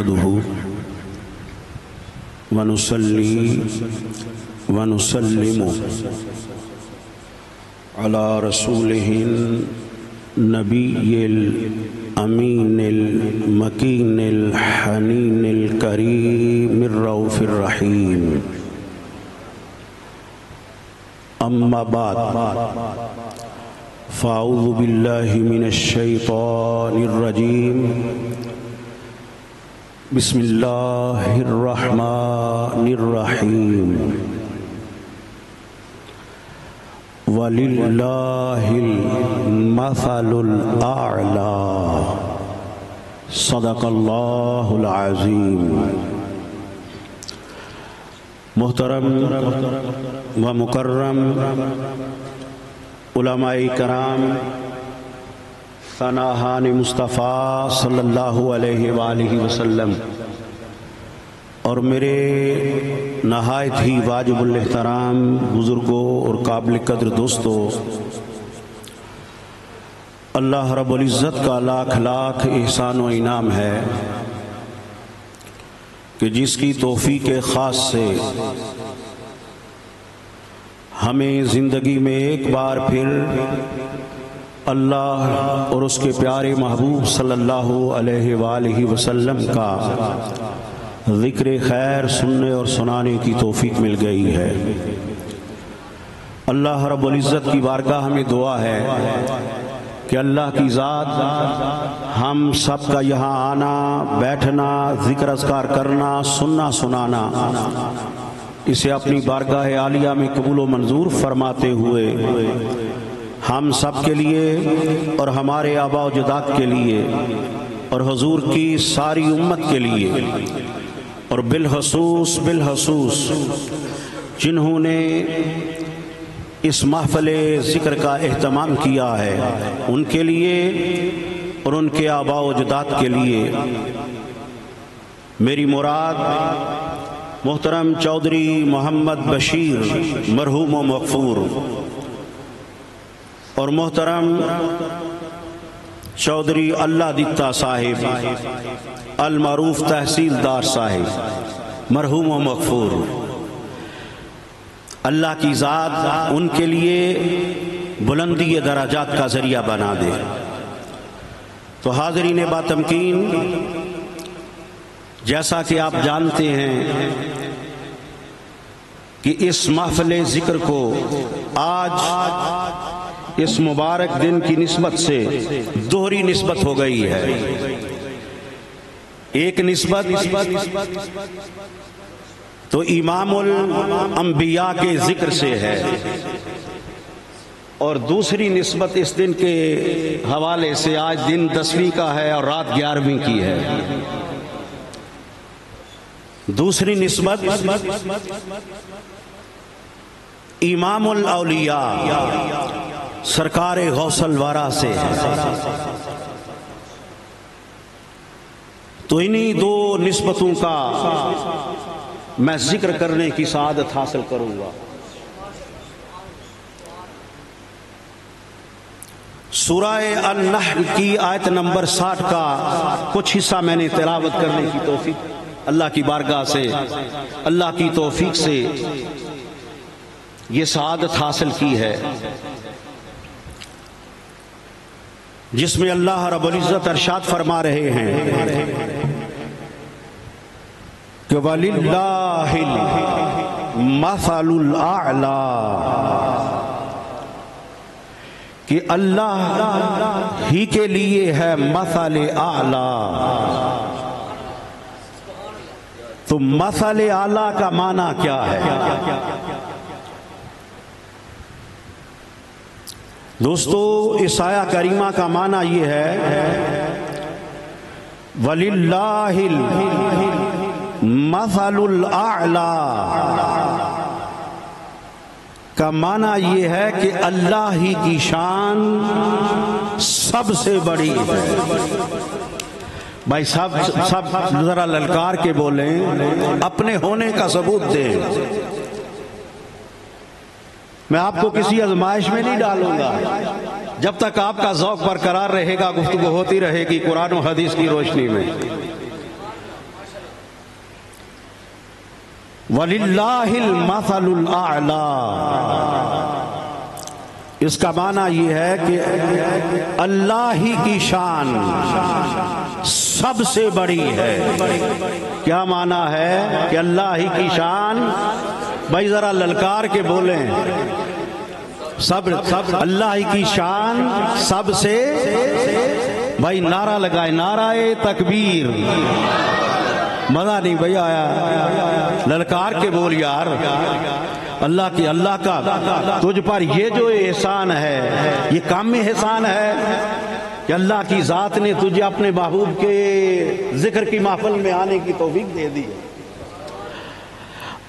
نحمده ونصلي ونسلم على رسوله النبي الأمين المكين الحنين الكريم الرؤوف الرحيم. أما بعد فأعوذ بالله من الشيطان الرجيم. بسم الله الرحمن الرحيم. وَلِلَّهِ الْمَثَلُ الْأَعْلَى. صدق اللہ العظیم. محترم و مکرم علماء کرام، ثناءان مصطفیٰ صلی اللہ علیہ وآلہ وسلم، اور میرے نہایت ہی واجب الاحترام بزرگوں اور قابل قدر دوستوں، اللہ رب العزت کا لاکھ لاکھ احسان و انعام ہے کہ جس کی توفیق خاص سے ہمیں زندگی میں ایک بار پھر اللہ اور اس کے پیارے محبوب صلی اللہ علیہ وآلہ وسلم کا ذکر خیر سننے اور سنانے کی توفیق مل گئی ہے. اللہ رب العزت کی بارگاہ میں دعا ہے کہ اللہ کی ذات ہم سب کا یہاں آنا، بیٹھنا، ذکر اذکار کرنا، سننا سنانا، اسے اپنی بارگاہ عالیہ میں قبول و منظور فرماتے ہوئے ہم سب کے لیے اور ہمارے آباء و اجداد کے لیے اور حضور کی ساری امت کے لیے اور بالخصوص جنہوں نے اس محفل ذکر کا اہتمام کیا ہے ان کے لیے اور ان کے آباء و اجداد کے لیے، میری مراد محترم چودھری محمد بشیر مرحوم و مغفور اور محترم چودھری اللہ دتا صاحب المعروف تحصیلدار صاحب مرحوم و مغفور، اللہ کی ذات ان کے لیے بلندی درجات کا ذریعہ بنا دے. تو حاضرین باتمکین، جیسا کہ آپ جانتے ہیں کہ اس محفل ذکر کو آج اس مبارک دن کی نسبت سے دوہری نسبت ہو گئی ہے. ایک نسبت تو امام الانبیاء کے ذکر سے ہے اور دوسری نسبت اس دن کے حوالے سے آج دن 10ویں کا ہے اور رات 11ویں کی ہے. دوسری نسبت امام الاولیاء سرکار غوث الورا سے ہے. تو انہی دو نسبتوں کا میں ذکر کرنے کی سعادت حاصل کروں گا. سورہ النحل کی آیت نمبر 60 کا کچھ حصہ میں نے تلاوت کرنے کی توفیق اللہ کی بارگاہ سے، اللہ کی توفیق سے یہ سعادت حاصل کی ہے، جس میں اللہ رب العزت ارشاد فرما رہے ہیں کہ وَلِلَّهِ الْمَثَلُ الْأَعْلَى، کہ اللہ ہی کے لیے ہے مثل اعلیٰ. تو مثل اعلیٰ کا معنی کیا ہے؟ دوستو، اس آیہ کریمہ کا معنی یہ ہے وَلِلَّهِ الْمَثَلُ الْأَعْلَى کا معنی یہ ہے کہ اللہ ہی کی شان سب سے بڑی ہے. بھائی سب ذرا للکار کے بولیں، اپنے ہونے کا ثبوت دیں. میں آپ کو کسی آزمائش میں نہیں ڈالوں گا. جب تک آپ کا ذوق برقرار رہے گا گفتگو ہوتی رہے گی قرآن و حدیث کی روشنی میں. وَلِلَّهِ الْمَثَلُ الْأَعْلَى، اس کا معنی یہ ہے کہ اللہ ہی کی شان سب سے بڑی ہے۔ کیا معنی ہے کہ اللہ ہی کی شان؟ بھائی ذرا للکار کے بولیں، سب اللہ ہی کی شان سب سے، بھائی نعرہ لگائے، نعرہ تکبیر۔ مزہ نہیں بھائی آیا، للکار کے بول یار۔ اللہ کا تجھ پر یہ جو احسان ہے، یہ کام احسان ہے کہ اللہ کی ذات نے تجھے اپنے محبوب کے ذکر کی محفل میں آنے کی توفیق دے دی۔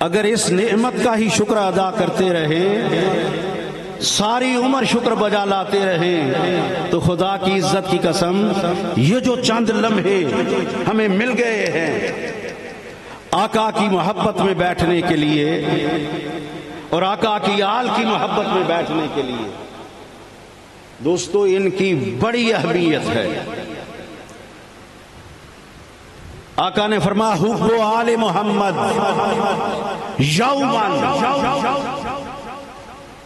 اگر اس نعمت کا ہی شکر ادا کرتے رہیں، ساری عمر شکر بجا لاتے رہیں، تو خدا کی عزت کی قسم یہ جو چند لمحے ہمیں مل گئے ہیں آقا کی محبت میں بیٹھنے کے لیے اور آقا کی آل کی محبت میں بیٹھنے کے لیے، دوستو ان کی بڑی اہمیت ہے۔ آقا نے فرمایا حب آل محمد یوماً،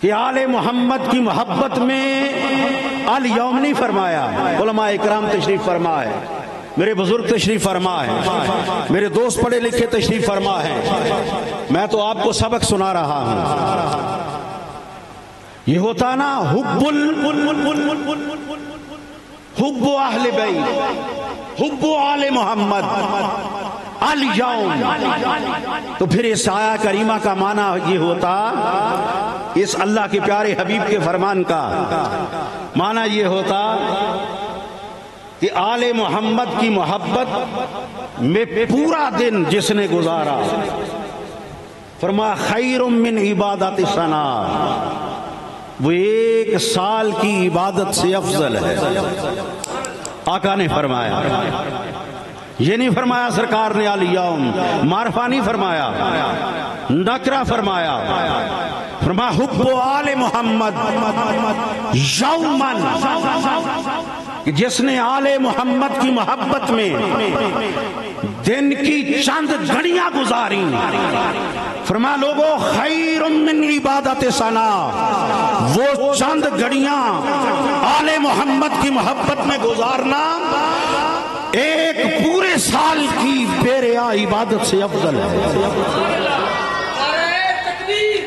کہ آل محمد کی محبت میں الیوم نہیں فرمایا، علماء اکرام تشریف فرما ہے، میرے بزرگ تشریف فرما ہے، میرے دوست پڑھے لکھے تشریف فرما ہے، میں تو آپ کو سبق سنا رہا ہوں۔ یہ ہوتا نا حب اہل بیت، حب آل محمد الیوم، تو پھر اس آیہ کریمہ کا معنی یہ ہوتا، اس اللہ کے پیارے حبیب کے فرمان کا معنی یہ ہوتا کہ آل محمد کی محبت میں پورا دن جس نے گزارا، فرمایا خیر من عبادت سنہ، وہ ایک سال کی عبادت سے افضل ہے۔ آقا نے فرمایا، یہ نہیں فرمایا سرکار نے الیوم، معرفہ نہیں فرمایا، نکرہ فرمایا، فرمایا حب آل محمد یوماً، کہ جس نے آل محمد کی محبت میں دن کی چند گھڑیاں گزاری، فرمایا لوگوں خیر من عبادت سنہ، وہ چند گھڑیاں آل محمد کی محبت میں گزارنا ایک پورے سال کی بے ریا عبادت سے افضل ہے۔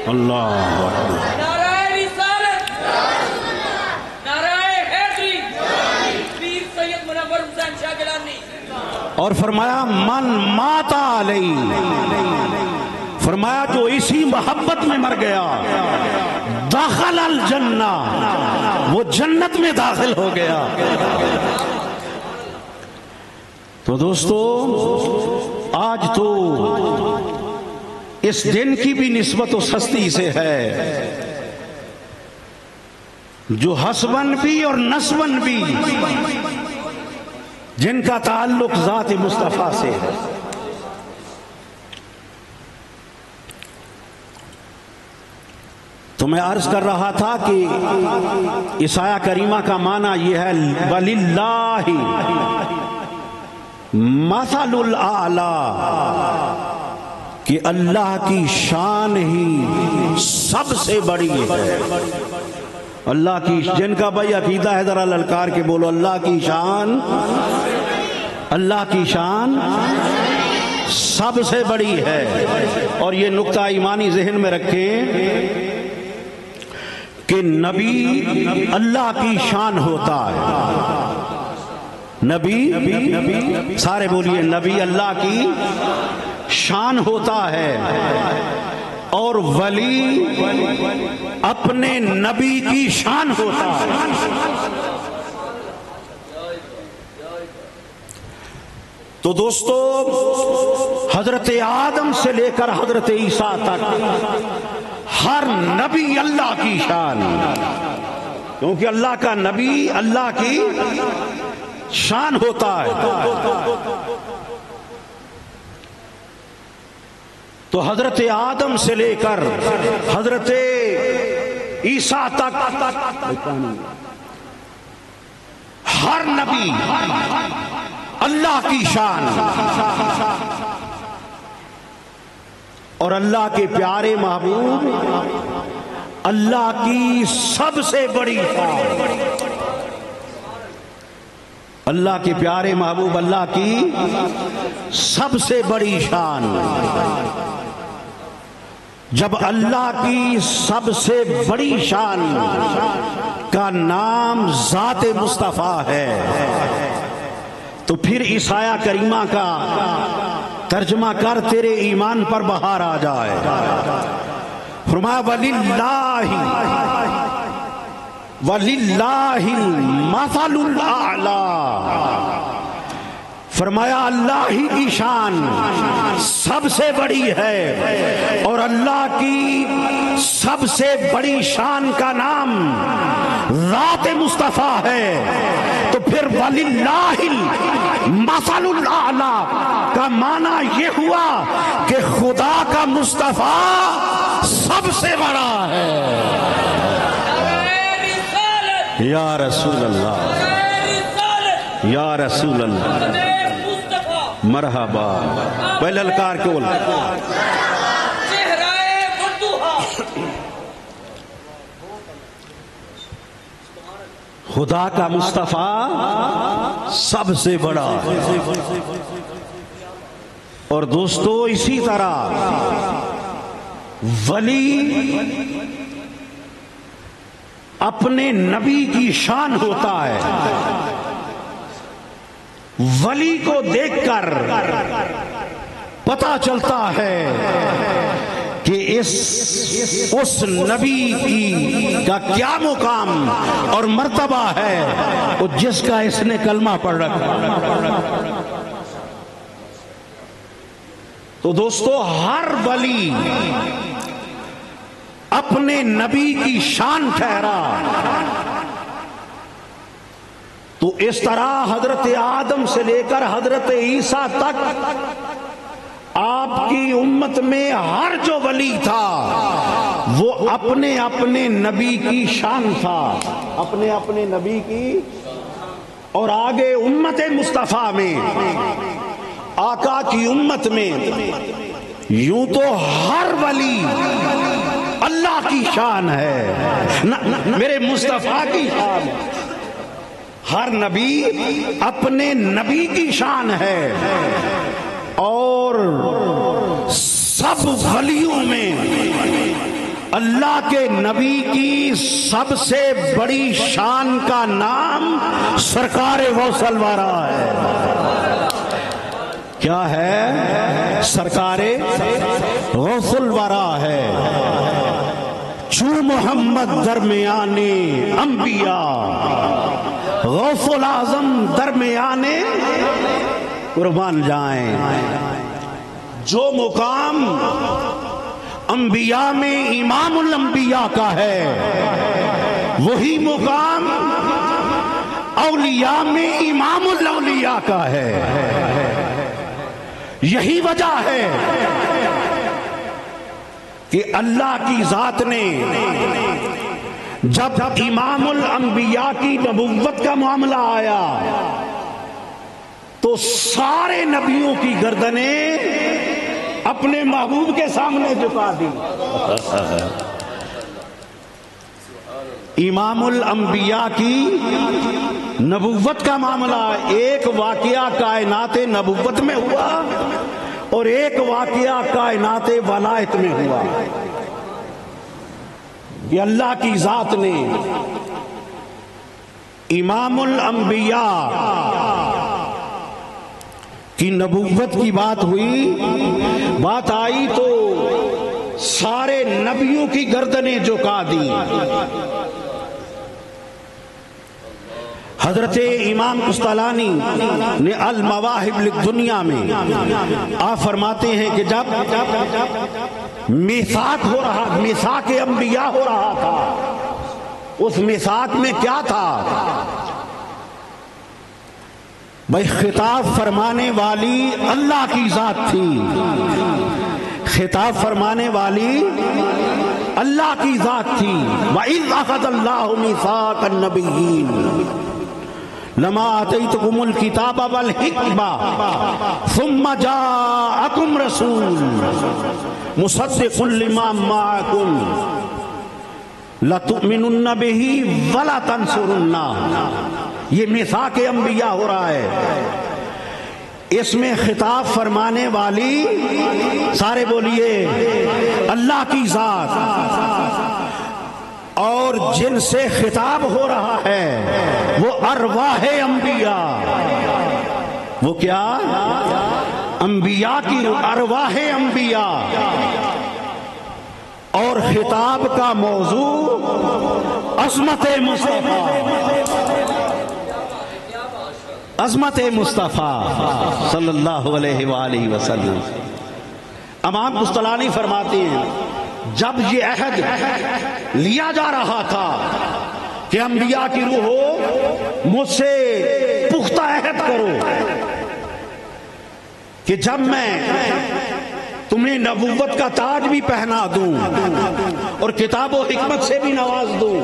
اللہ اور فرمایا من مات علی، فرمایا جو اسی محبت میں مر گیا داخل الجنہ، وہ جنت میں داخل ہو گیا۔ تو دوستو آج تو اس دن کی بھی نسبت و سستی سے ہے، جو حسبن بھی اور نسبن بھی، جن کا تعلق ذات مصطفیٰ سے ہے۔ تو میں عرض کر رہا تھا کہ اس آیہ کریمہ کا معنی یہ ہے وَلِلَّهِ مَثَلُ الْأَعْلَى، کہ اللہ کی شان ہی سب سے بڑی ہے۔ اللہ کی جن کا بھائی عقیدہ ہے ذرا للکار کے بولو، اللہ کی شان، اللہ کی شان سب سے بڑی ہے۔ اور یہ نقطہ ایمانی ذہن میں رکھیں کہ نبی اللہ کی شان ہوتا ہے، نبی سارے بولیے نبی اللہ کی شان ہوتا ہے، اور ولی اپنے نبی کی شان ہوتا ہے۔ تو دوستو حضرت آدم سے لے کر حضرت عیسیٰ تک ہر نبی اللہ کی شان، کیونکہ اللہ کا نبی اللہ کی شان ہوتا ہے۔ تو حضرت آدم سے لے کر حضرت عیسیٰ تک ہر نبی اللہ کی شان، اور اللہ کے پیارے محبوب اللہ کی سب سے بڑی شان، اللہ کے پیارے محبوب اللہ کی سب سے بڑی شان۔ جب اللہ کی سب سے بڑی شان کا نام ذات مصطفیٰ ہے تو پھر اس آیہ کریمہ کا ترجمہ کر تیرے ایمان پر بہار آ جائے۔ فرمایا وَلِلَّهِ الْمَثَلُ الْأَعْلَى، فرمایا اللہ ہی کی شان سب سے بڑی ہے اور اللہ کی سب سے بڑی شان کا نام ذات مصطفیٰ ہے تو پھر وَلِلَّهِ الْمَثَلُ الْأَعْلَى کا معنی یہ ہوا کہ خدا کا مصطفیٰ سب سے بڑا ہے۔ یا رسول اللہ، یا رسول اللہ، مرحبا۔ پہلے للکار کے بول خدا کا مصطفیٰ سب سے بڑا ہے۔ اور دوستو اسی طرح ولی اپنے نبی کی شان ہوتا ہے۔ ولی کو دیکھ کر پتہ چلتا ہے کہ اس نبی کا کیا مقام اور مرتبہ ہے جس کا اس نے کلمہ پڑھ رکھا۔ تو دوستو ہر ولی اپنے نبی کی شان ٹھہرا۔ تو اس طرح حضرت آدم سے لے کر حضرت عیسیٰ تک آپ کی امت میں ہر جو ولی تھا وہ اپنے اپنے نبی کی شان تھا، اپنے اپنے نبی کی۔ اور آگے امت مصطفیٰ میں، آقا کی امت میں، یوں تو ہر ولی اللہ کی شان ہے، میرے مصطفیٰ کی شان ہے۔ ہر نبی اپنے نبی کی شان ہے اور سب ولیوں میں اللہ کے نبی کی سب سے بڑی شان کا نام سرکار غوث الورا ہے۔ کیا ہے؟ سرکار غوث الورا ہے۔ چو محمد درمیان انبیاء، غوث العظم درمیان قربان جائیں۔ جو مقام انبیاء میں امام الانبیاء کا ہے وہی مقام اولیاء میں امام الاولیاء کا ہے۔ یہی وجہ ہے کہ اللہ کی ذات نے جب امام الانبیاء کی نبوت کا معاملہ آیا تو سارے نبیوں کی گردنیں اپنے محبوب کے سامنے جھکا دی۔ امام الانبیاء کی نبوت کا معاملہ ایک واقعہ کائنات نبوت میں ہوا اور ایک واقعہ کائنات ولایت میں ہوا کہ اللہ کی ذات نے امام الانبیاء کی نبوت کی بات ہوئی، بات آئی تو سارے نبیوں کی گردنیں جھکا دی۔ حضرت امام قسطلانی نے المواہب للدنیا میں آپ فرماتے ہیں کہ جب میثاق ہو رہا، میثاق انبیاء ہو رہا تھا، اس میثاق میں کیا تھا؟ بھائی خطاب فرمانے والی اللہ کی ذات تھی، خطاب فرمانے والی اللہ کی ذات تھی۔ وَإِذْ أَخَذَ اللَّهُ مِيثَاقَ النَّبِيِّينَ لما آتیتکم الکتاب والحکمہ ثم جاءکم رسول مصدق لما معکم لتؤمنن بہ ولا تنصرنہ. یہ میثاق انبیاء ہو رہا ہے. اس میں خطاب فرمانے والی سارے بولیے اللہ کی ذات، اور جن سے خطاب ہو رہا ہے وہ ارواح انبیاء. وہ کیا؟ انبیاء کی ارواح انبیاء. اور خطاب کا موضوع عظمت مصطفیٰ، عظمت مصطفیٰ صلی اللہ علیہ وآلہ وسلم. امام قسطلانی فرماتے ہیں جب یہ عہد لیا جا رہا تھا کہ انبیاء کی روح ہو، مجھ سے پختہ عہد کرو کہ جب میں تمہیں نبوت کا تاج بھی پہنا دوں اور کتاب و حکمت سے بھی نواز دوں،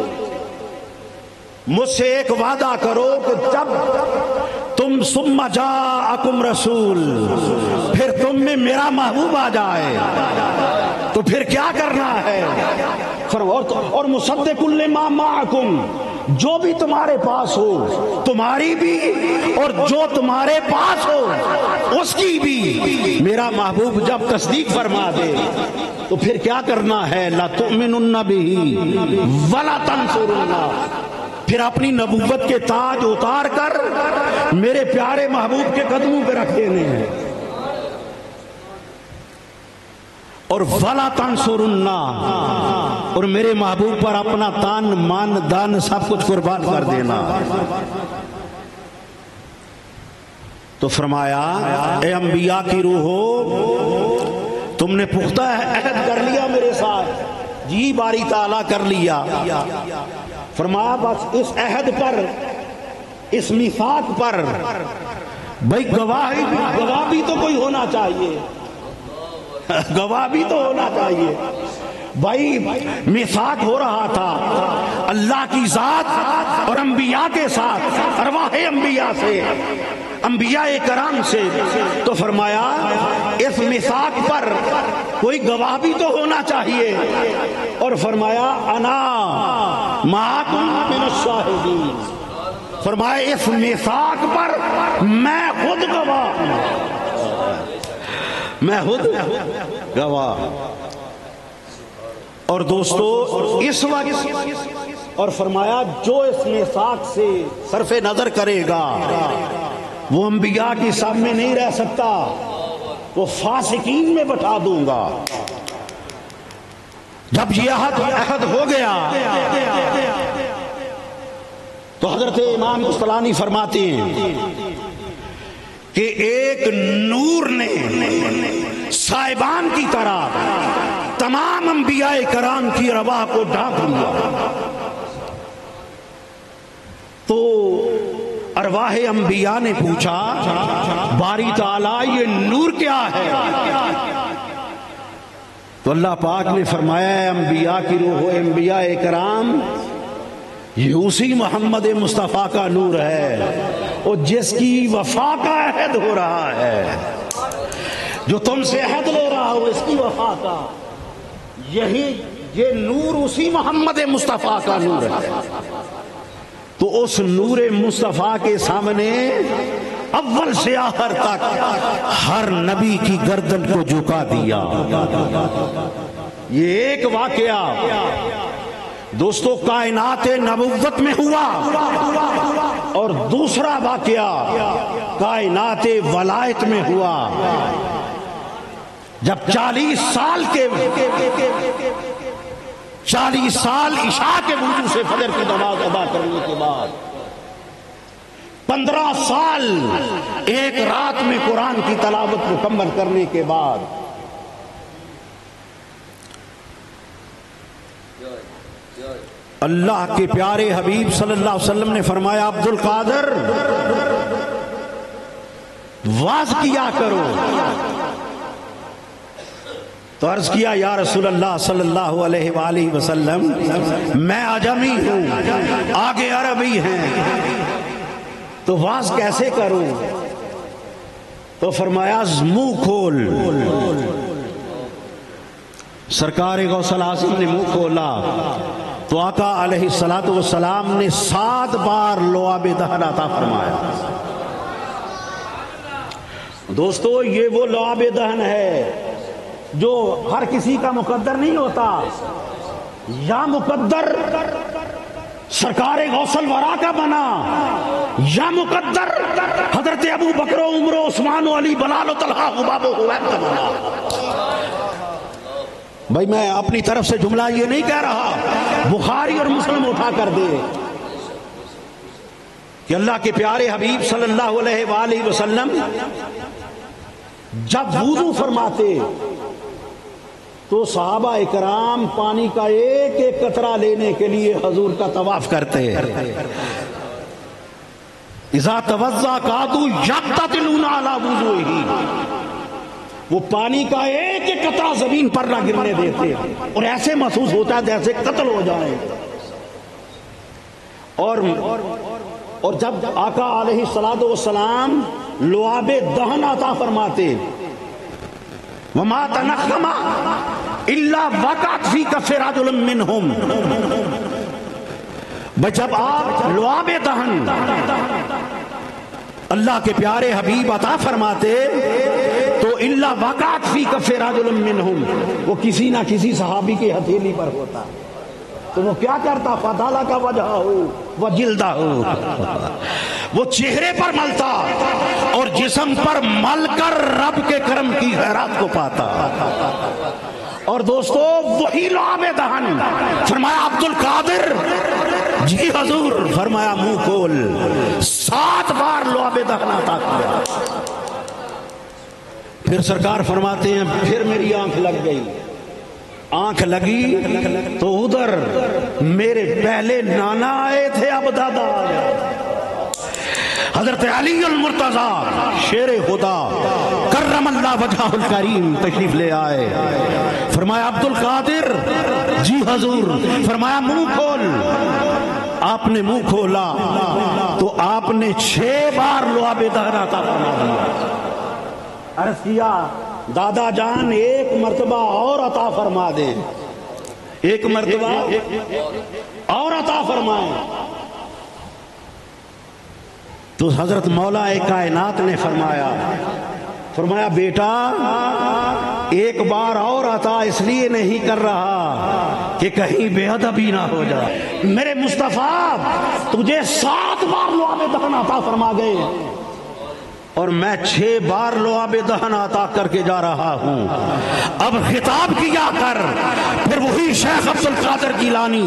مجھ سے ایک وعدہ کرو کہ جب تم ثم جاءکم رسول، پھر تم میں میرا محبوب آ جائے تو پھر کیا کرنا ہے. اور مصدق لما معکم، جو بھی تمہارے پاس ہو تمہاری بھی اور جو تمہارے پاس ہو اس کی بھی میرا محبوب جب تصدیق فرما دے تو پھر کیا کرنا ہے. لَتُؤْمِنُنَّ بِهِ وَلَا تَنْصُرُنَّ. پھر اپنی نبوت کے تاج اتار کر میرے پیارے محبوب کے قدموں پہ رکھ دینے ہیں. اور وَلَا تَنْصُرُنَّ، اور میرے محبوب پر اپنا تان مان دان سب کچھ قربان کر دینا. تو فرمایا اے انبیاء کی روح ہو، تم نے پختہ عہد کر لیا میرے ساتھ. جی باری تعالیٰ کر لیا. فرمایا بس اس عہد پر، اس میثاق پر بھائی گواہ بھی تو کوئی ہونا چاہیے، گواہ بھی تو ہونا چاہیے. بھائی میثاق ہو رہا تھا اللہ کی ذات اور انبیاء کے ساتھ، ارواح انبیاء سے، انبیاء کرام سے. تو فرمایا اس میثاق پر کوئی گواہ بھی تو ہونا چاہیے. اور فرمایا انا معکم من الشاہدین. فرمایا اس میثاق پر میں خود گواہ ہوں، میں خود گواہ. اور دوستو اس وقت، اور فرمایا جو اس میثاق سے صرف نظر کرے گا وہ انبیاء کی سامنے نہیں رہ سکتا، وہ فاسقین میں بٹھا دوں گا. جب یہ عہد ہو گیا تو حضرت امام قسطلانی فرماتے ہیں کہ ایک نور نے صاحبان کی طرح تمام انبیاء کرام کی رواح کو ڈھانپ لیا. تو ارواح انبیاء نے پوچھا باری تعالیٰ یہ نور کیا ہے؟ تو اللہ پاک نے فرمایا انبیاء کی روح ہو، انبیاء کرام یہ اسی محمد مصطفیٰ کا نور ہے، اور جس کی وفا کا عہد ہو رہا ہے، جو تم سے عہد لے رہا ہو اس کی وفا کا، یہ نور اسی محمد مصطفیٰ کا نور ہے. تو اس نور مصطفیٰ کے سامنے اول سے آخر تک ہر نبی کی گردن کو جھکا دیا. یہ ایک واقعہ دوستو کائنات نبوت میں ہوا، اور دوسرا واقعہ کائنات ولایت میں ہوا. جب 40 سال عشاء کے وضو سے فجر کی نماز ادا کرنے کے بعد 15 سال ایک رات میں قرآن کی تلاوت مکمل کرنے کے بعد اللہ کے پیارے حبیب صلی اللہ علیہ وسلم نے فرمایا عبد القادر واز کیا کرو. تو عرض کیا یا رسول اللہ صلی اللہ علیہ وآلہ وسلم میں عجمی ہوں، آگے عربی ہیں. تو واز کیسے کروں؟ تو فرمایا منہ کھول۔ سرکار غوث اعظم نے منہ کھولا تو آقا علیہ الصلوۃ والسلام نے 7 بار لعاب دہن عطا فرمایا۔ دوستو یہ وہ لعاب دہن ہے جو ہر کسی کا مقدر نہیں ہوتا، یا مقدر سرکار غوث الورا کا بنا، یا مقدر حضرت ابو بکر و عمر و عثمان و علی بلال و طلحہ خباب و حبیب کا بنا۔ بھائی میں اپنی طرف سے جملہ یہ نہیں کہہ رہا، بخاری اور مسلم اٹھا کر دے کہ اللہ کے پیارے حبیب صلی اللہ علیہ وآلہ وسلم جب وضو فرماتے تو صحابہ اکرام پانی کا ایک ایک قطرہ لینے کے لیے حضور کا طواف کرتے۔ اذا توضأ قعدوا یقتتلون علی وضوئہ، وہ پانی کا ایک ایک قطرہ زمین پر نہ گرنے دیتے اور ایسے محسوس ہوتا ہے جیسے قتل ہو جائے۔ اور جب آقا علیہ الصلوۃ والسلام لعاب دہن عطا فرماتے، وما تنخم الا وقعت فی کف رجل منہم، جب آپ لعاب دہن اللہ کے پیارے حبیب عطا فرماتے تو الا وقعت فی کف رجل منہم، وہ کسی نہ کسی صحابی کی ہتھیلی پر ہوتا تو وہ کیا کرتا؟ فضالہ کا وجہ ہو وہ جلدہ ہو، وہ چہرے پر ملتا اور جسم پر مل کر رب کے کرم کی خیرات کو پاتا۔ اور دوستو وہی لعاب دہن، فرمایا عبد القادر جی حضور، فرمایا منہ کھول، 7 بار لعاب دہن عطا کیا۔ پھر سرکار فرماتے ہیں پھر میری آنکھ لگ گئی، آنکھ لگی تو ادھر میرے پہلے نانا آئے تھے، اب دادا آ گیا۔ حضرت علی المرتضی شیر خدا کرم اللہ وجہہ الکریم تشریف لے آئے، فرمایا عبد القادر جی حضور، فرمایا منہ کھول۔ آپ نے منہ کھولا تو آپ نے 6 بار لعاب دہن عطا فرما دیا۔ عرض کیا دادا جان ایک مرتبہ اور عطا فرما دیں، ایک مرتبہ اور عطا فرمائیں۔ تو حضرت مولا کائنات نے فرمایا بیٹا ایک بار اور عطا اس لیے نہیں کر رہا کہ کہیں بے ادبی نہ ہو جائے، میرے مصطفیٰ تجھے 7 بار لعاب دہن عطا فرما گئے اور میں 6 بار لعاب دہن عطا کر کے جا رہا ہوں۔ اب خطاب کیا کر، پھر وہی شیخ عبد القادر جیلانی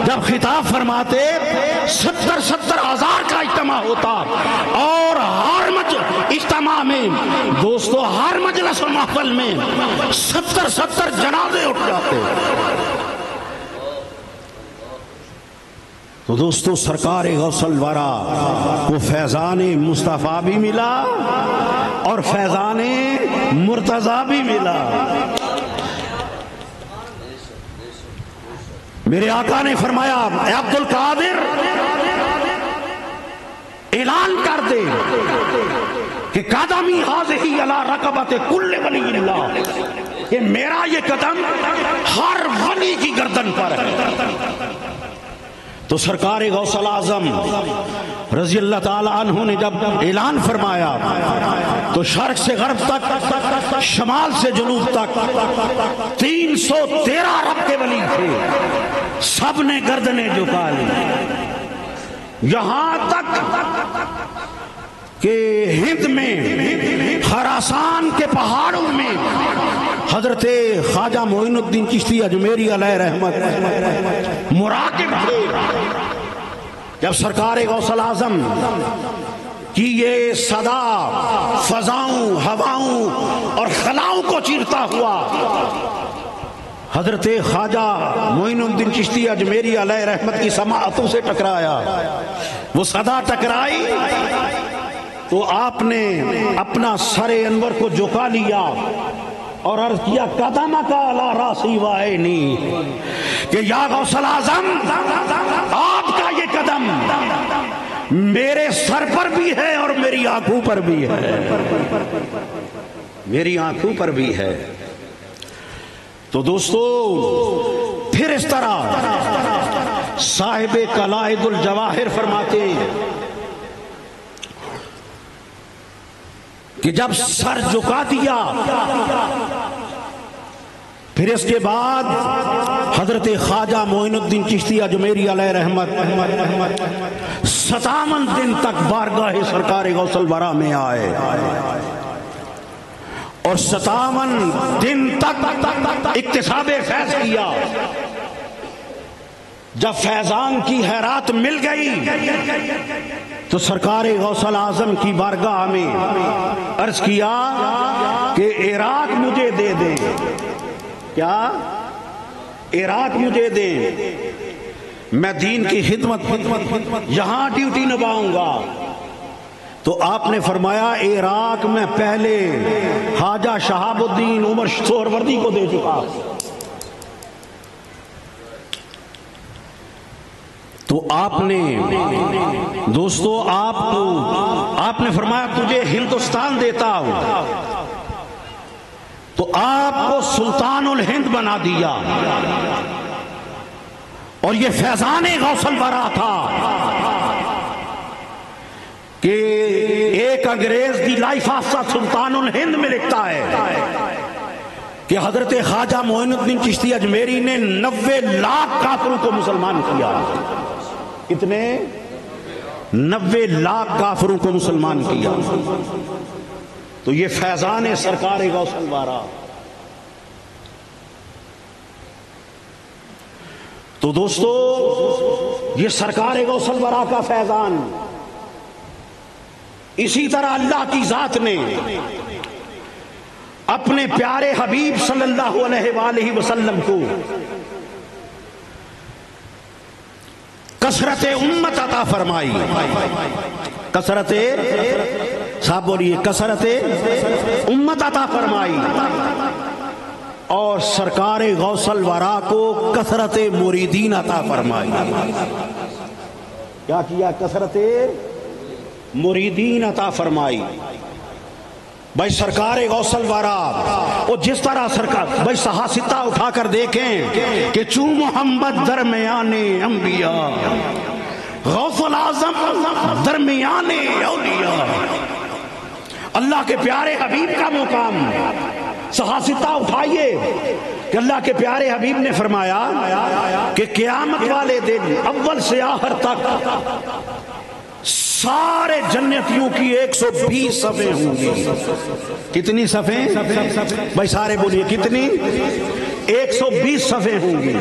جب خطاب فرماتے 70 ہزار کا اجتماع ہوتا اور ہر اجتماع میں دوستو ہر مجلس و محفل میں 70 جنازے اٹھ جاتے۔ تو دوستو سرکار غوث الورا کو فیضان مصطفیٰ بھی ملا اور فیضان مرتضیٰ بھی ملا۔ میرے آقا نے فرمایا اے عبد القادر اعلان کر دے کہ قدمی ہذہ علی رقبۃ کل ولی اللہ، کہ میرا یہ قدم ہر ولی کی گردن پر ہے۔ تو سرکار غوث الاعظم رضی اللہ تعالی عنہ نے جب اعلان فرمایا تو شرق سے غرب تک، شمال سے جنوب تک 313 رب کے ولی تھے، سب نے گردنیں جھکا لی، یہاں تک کہ ہند میں خراسان کے پہاڑوں میں حضرت خواجہ معین الدین چشتی اجمیری علیہ رحمت مراقب تھے۔ جب سرکار غوث الاعظم کی یہ صدا فضاؤں، ہواؤں اور خلاؤں کو چیرتا ہوا حضرت خواجہ معین الدین چشتی اجمیری علیہ رحمت کی سماعتوں سے ٹکرایا، وہ صدا ٹکرائی تو آپ نے اپنا سر انور کو جھکا لیا اور عرض کیا قدمک علی راسی وعینی، کہ یا غوث الاعظم آپ کا یہ قدم میرے سر پر بھی ہے اور میری آنکھوں پر بھی ہے، میری آنکھوں پر بھی ہے۔ تو دوستو پھر اس طرح صاحب قلائد الجواہر فرماتے ہیں کہ جب سر جھکا دیا پھر اس کے بعد حضرت خواجہ معین الدین چشتی اجمیری علیہ رحمت 57 دن تک بارگاہ سرکار غوث الورا میں آئے اور 57 دن تک اکتساب فیض کیا۔ جب فیضان کی خیرات مل گئی تو سرکار غوث الاعظم کی بارگاہ میں عرض کیا کہ عراق مجھے دے دیں، کیا عراق مجھے دیں، میں دین کی خدمت یہاں ڈیوٹی نبھاؤں گا۔ تو آپ نے فرمایا عراق میں پہلے خواجہ شہاب الدین عمر سہروردی کو دے چکا۔ تو آپ نے دوستو آپ نے فرمایا تجھے ہندوستان دیتا ہوں، تو آپ کو سلطان الہند بنا دیا، اور یہ فیضان غوث الورا تھا کہ ایک انگریز دی لائف آفسر سلطان الہند میں لکھتا ہے کہ حضرت خواجہ معین الدین چشتی اجمیری نے 90 لاکھ کافروں کو مسلمان کیا۔ کتنے؟ 90 لاکھ کافروں کو مسلمان کیا۔ تو یہ فیضان سرکار غوث الورا۔ تو دوستو یہ سرکار غوث الورا کا فیضان، اسی طرح اللہ کی ذات نے اپنے پیارے حبیب صلی اللہ علیہ وآلہ وسلم کو کثرت امت عطا فرمائی۔ کثرت، صاحب بولیے، کثرت امت عطا فرمائی، اور سرکار غوث الورا کو کثرت مریدین عطا فرمائی۔ کیا کیا؟ کثرت مریدین عطا فرمائی۔ بھائی سرکار غوث الورا اور جس طرح سرکار، بھائی صحاستہ اٹھا کر دیکھیں کہ چوں محمد درمیان انبیاء، غوث الاعظم درمیان اولیاء، اللہ کے پیارے حبیب کا مقام۔ صحاستہ اٹھائیے کہ اللہ کے پیارے حبیب نے فرمایا کہ قیامت والے دن اول سے آخر تک سارے جنتیوں کی 120 صفیں ہوں گی۔ کتنی صفیں؟ بھائی سارے بولیے، کتنی؟ 120 صفیں ہوں گی،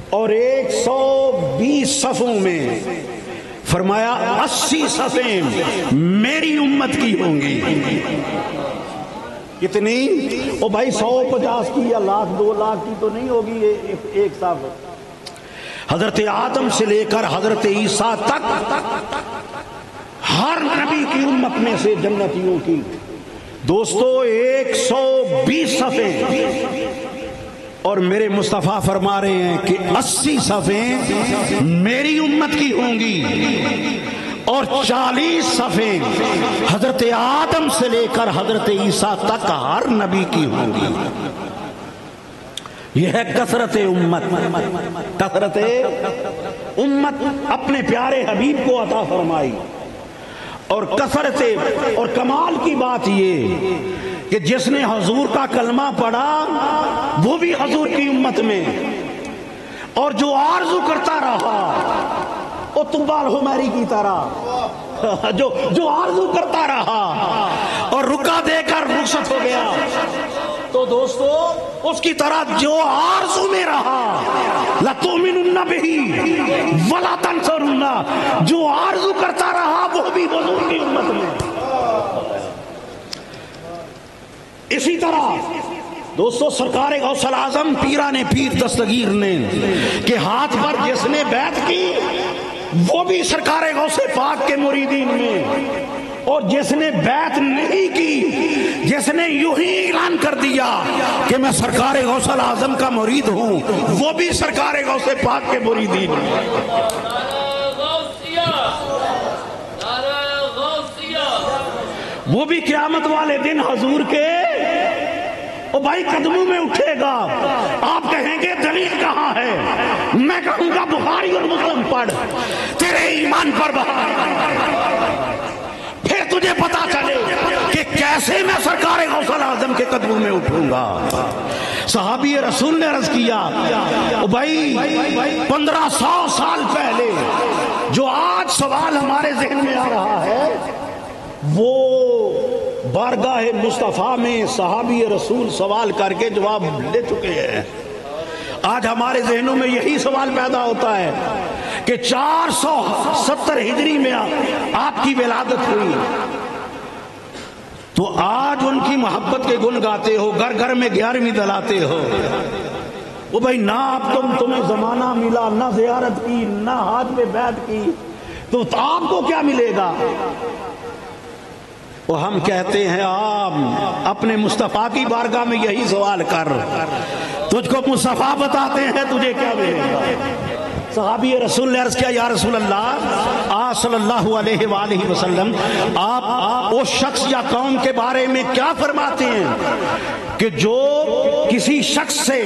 اور 120 صفوں میں فرمایا 80 صفیں میری امت کی ہوں گی۔ کتنی؟ او بھائی 150 کی یا 1,00,000 2,00,000 کی تو نہیں ہوگی ایک صف۔ حضرت آدم سے لے کر حضرت عیسیٰ تک ہر نبی کی امت میں سے جنتیوں کی دوستو 120 صفیں، اور میرے مصطفیٰ فرما رہے ہیں کہ 80 صفیں میری امت کی ہوں گی، اور 40 صفیں حضرت آدم سے لے کر حضرت عیسیٰ تک ہر نبی کی ہوں گی۔ یہ ہے کثرت امت۔ کثرت امت اپنے پیارے حبیب کو عطا فرمائی، اور کثرت، اور کمال کی بات یہ کہ جس نے حضور کا کلمہ پڑھا وہ بھی حضور کی امت میں، اور جو آرزو کرتا رہا وہ طبال حمیری کی طرح جو آرزو کرتا رہا اور رکا دے کر رخصت ہو گیا، تو دوستو اس کی طرح جو آرزو میں رہا لَتُؤْمِنُنَّ بِهِ وَلَا تَنْصُرُنَّ، جو آرزو کرتا رہا وہ بھی حضور کی امت میں۔ اسی طرح دوستو سرکار غوث الاعظم پیران پیر دستگیر نے کہ ہاتھ پر جس نے بیعت کی وہ بھی سرکار غوث پاک کے مریدین میں، اور جس نے بیعت نہیں کی، جس نے یوں ہی اعلان کر دیا کہ میں سرکار غوث الاعظم کا مرید ہوں، وہ بھی سرکار غوث پاک کے مریدین میں۔ وہ بھی قیامت والے دن حضور کے او بھائی قدموں میں اٹھے گا. آپ کہیں گے دلیل کہاں ہے؟ میں کہوں گا بخاری اور مسلم پڑھ، تیرے ایمان پر پھر تجھے پتا چلے کہ کیسے میں سرکار غوث اعظم کے قدموں میں اٹھوں گا. صحابی رسول نے عرض کیا او بھائی 1500 سال پہلے جو آج سوال ہمارے ذہن میں آ رہا ہے وہ بارگاہ مصطفیٰ میں صحابی رسول سوال کر کے جواب لے چکے ہیں. آج ہمارے ذہنوں میں یہی سوال پیدا ہوتا ہے کہ 470 ہجری میں آپ کی ولادت ہوئی، تو آج ان کی محبت کے گن گاتے ہو، گھر گھر میں 11ویں دلاتے ہو. وہ بھائی نہ اب تمہیں زمانہ ملا، نہ زیارت کی، نہ ہاتھ میں بیعت کی، تو آپ کو کیا ملے گا؟ وہ ہم کہتے ہیں آپ اپنے مصطفیٰ کی بارگاہ میں یہی سوال کر، تجھ کو مصطفیٰ بتاتے ہیں تجھے کیا ملے گا. صحابی رسول نے عرض کیا یا رسول اللہ، آپ صلی اللہ علیہ وآلہ وسلم آپ اس شخص یا قوم کے بارے میں کیا فرماتے ہیں کہ جو کسی شخص سے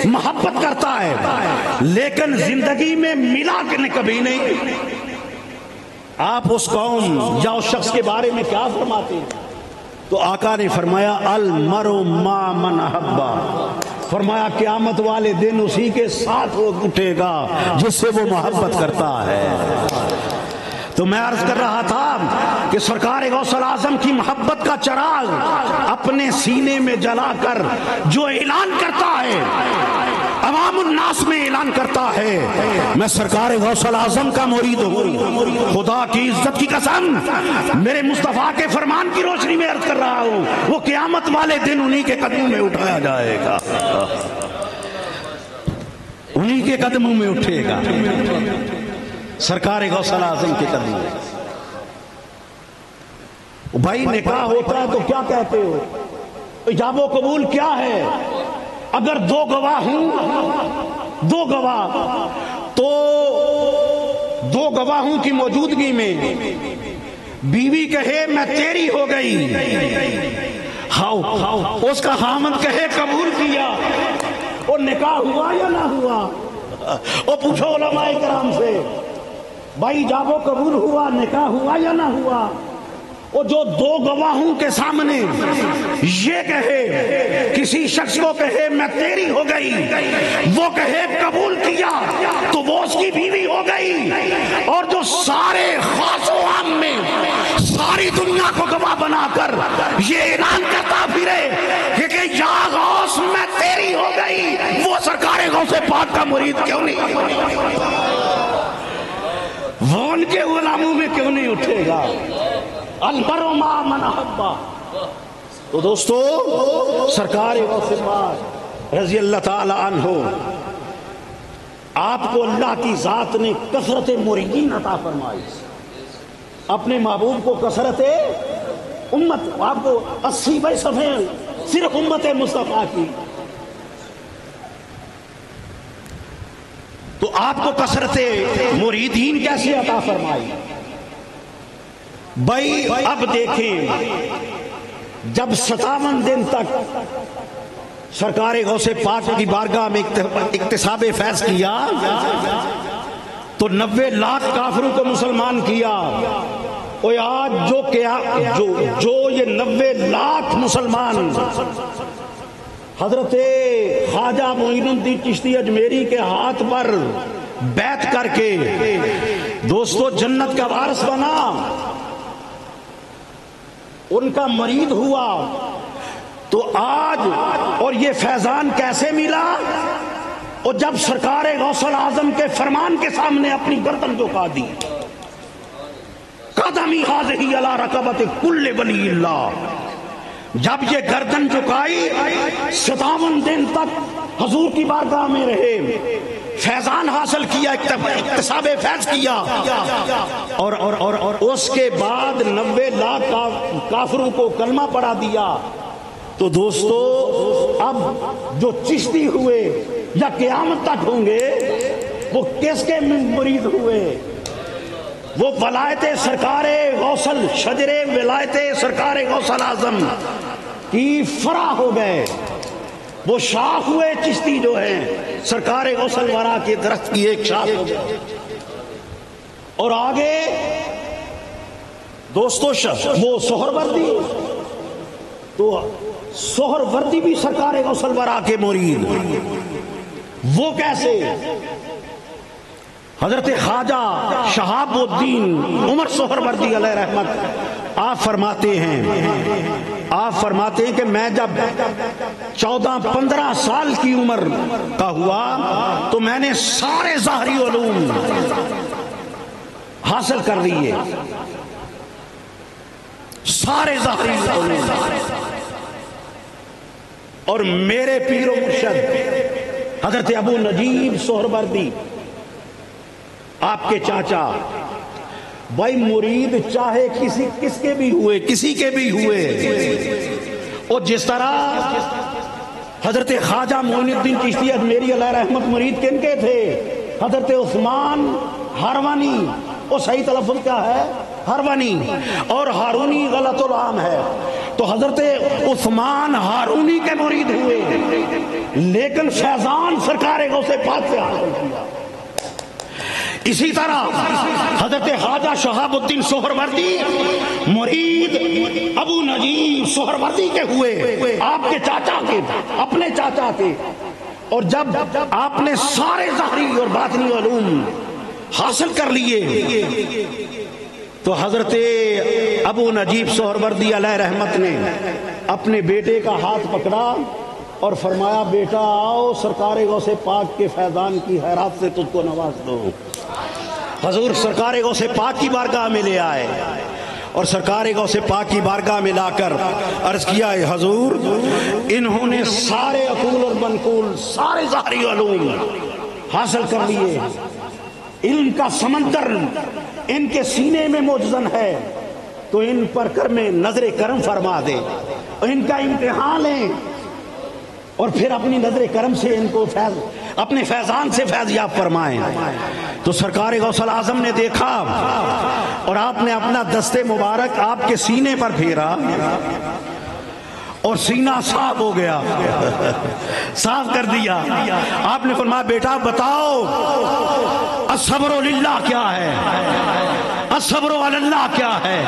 محبت کرتا ہے لیکن زندگی میں ملا کبھی نہیں؟ آپ اس قوم یا اس شخص کے بارے میں کیا فرماتے ہیں؟ تو آقا نے فرمایا المرء مع من احبا، فرمایا قیامت والے دن اسی کے ساتھ وہ اٹھے گا جس سے وہ محبت کرتا ہے. تو میں عرض کر رہا تھا کہ سرکار غوث اعظم کی محبت کا چراغ اپنے سینے میں جلا کر جو اعلان کرتا ہے، عوام الناس میں اعلان کرتا ہے میں سرکار غوث اعظم کا مرید ہوں، خدا کی عزت کی قسم میرے مصطفیٰ کے فرمان کی روشنی میں عرض کر رہا ہوں، وہ قیامت والے دن انہی کے قدموں میں اٹھایا جائے گا، انہی کے قدموں میں اٹھے گا، سرکار غوث اعظم کے قدموں میں. بھائی نکاح ہوتا ہے تو کیا کہتے ہو؟ ایجاب و قبول کیا ہے؟ اگر دو گواہ ہوں، دو گواہ، تو دو گواہوں کی موجودگی میں بیوی کہے میں تیری ہو گئی، اس کا خاوند کہے قبول کیا، وہ نکاح ہوا یا نہ ہوا؟ وہ پوچھو علماء کرام سے بھائی ایجاب و قبول ہوا، نکاح ہوا یا نہ ہوا؟ وہ جو دو گواہوں کے سامنے یہ کہے، کسی شخص کو کہے میں تیری ہو گئی، وہ کہے قبول کیا، تو وہ اس کی بیوی ہو گئی. اور جو سارے خاص و عام میں ساری دنیا کو گواہ بنا کر یہ اعلان کرتا پھرے کہ یا غوث میں تیری ہو گئی، وہ سرکار غوث پاک کا مرید کیوں نہیں؟ وہ ان کے غلاموں میں کیوں نہیں اٹھے گا؟ المرء مع من احبا. تو دوستو سرکار غوث پاک رضی اللہ تعالی عنہ، آپ کو اللہ کی ذات نے کثرت مریدین عطا فرمائی، اپنے محبوب کو کثرت امت، آپ کو 80 صفحے صرف امت مصطفیٰ کی، تو آپ کو کثرت مریدین کیسے عطا فرمائی؟ بھائی اب دیکھیں، جب 57 دن تک سرکار غوث پاک کی بارگاہ میں اکتساب فیض کیا تو 90 لاکھ کافروں کو مسلمان کیا. اور آج جو یہ 90 لاکھ مسلمان حضرت خواجہ معین الدین چشتی اجمیری کے ہاتھ پر بیعت کر کے دوستو جنت کا وارث بنا، ان کا مرید ہوا، تو آج اور یہ فیضان کیسے ملا؟ اور جب سرکار غوث اعظم کے فرمان کے سامنے اپنی گردن جھکا دی، قدمی ہذہ علی رقبۃ کل ولی اللہ، جب یہ گردن جھکائی 57 دن تک حضور کی بارگاہ میں رہے، فیضان حاصل کیا، اکتساب فیض کیا، اور اس کے بعد 90 لاکھ کافروں کو کلمہ پڑھا دیا. تو دوستو اب جو چشتی ہوئے یا قیامت تک ہوں گے وہ کس کے مرید ہوئے؟ وہ ولایت سرکار غوثل شجر ولایت سرکار غوثل اعظم کی فرا ہو گئے، وہ شاخ ہوئے چشتی جو ہیں سرکار غوثل ورا کے درخت کی ایک شاخ ہو گئے۔ اور آگے دوستو وہ سہروردی، تو سہروردی بھی سرکار غوثل ورا کے مرید، وہ کیسے؟ حضرت خواجہ شہاب الدین عمر سہروردی علیہ رحمت آپ فرماتے ہیں کہ میں جب 14-15 سال کی عمر کا ہوا تو میں نے سارے ظاہری علوم حاصل کر لیے، سارے ظاہری علوم، اور میرے پیر و مرشد حضرت ابو نجیب سہروردی آپ کے چاچا، بھائی مرید چاہے کس کے بھی ہوئے، کسی کے بھی ہوئے، اور جس طرح حضرت خواجہ معین الدین چشتی اجمیری علیہ رحمت مرید کن کے تھے؟ حضرت عثمان ہروانی، وہ صحیح تلفظ کیا ہے؟ ہروانی، اور ہارونی غلط العام ہے، تو حضرت عثمان ہارونی کے مرید ہوئے، لیکن فیضان سرکار غوث پاک سے حاصل کیا۔ اسی طرح حضرت خواجہ شہاب الدین سہروردی مرید ابو نجیب سہروردی کے ہوئے، آپ کے چاچا کے، اپنے چاچا کے، اور جب آپ نے سارے ظاہری اور باطنی علوم حاصل کر لیے تو حضرت ابو نجیب سہروردی علیہ رحمت نے اپنے بیٹے کا ہاتھ پکڑا اور فرمایا بیٹا آؤ سرکار غوث پاک کے فیضان کی خیرات سے تجھ کو نواز دو۔ حضور سرکار غوث پاک کی بارگاہ میں لے آئے اور سرکار غوث پاک کی بارگاہ میں لا کر عرض کیا ہے حضور انہوں نے سارے عقول اور منقول سارے ظاہری علوم حاصل کر لیے، علم کا سمندر ان کے سینے میں موجزن ہے، تو ان پر کرم نظر کرم فرما دے، ان کا امتحان لیں اور پھر اپنی نظر کرم سے ان کو اپنے فیضان سے فیض یاب فرمائیں۔ تو سرکار غوث اعظم نے دیکھا اور آپ نے اپنا دست مبارک آپ کے سینے پر پھیرا اور سینہ صاف ہو گیا، صاف کر دیا۔ آپ نے فرمایا بیٹا بتاؤ الصبر للہ کیا ہے، الصبر علی اللہ کیا ہے،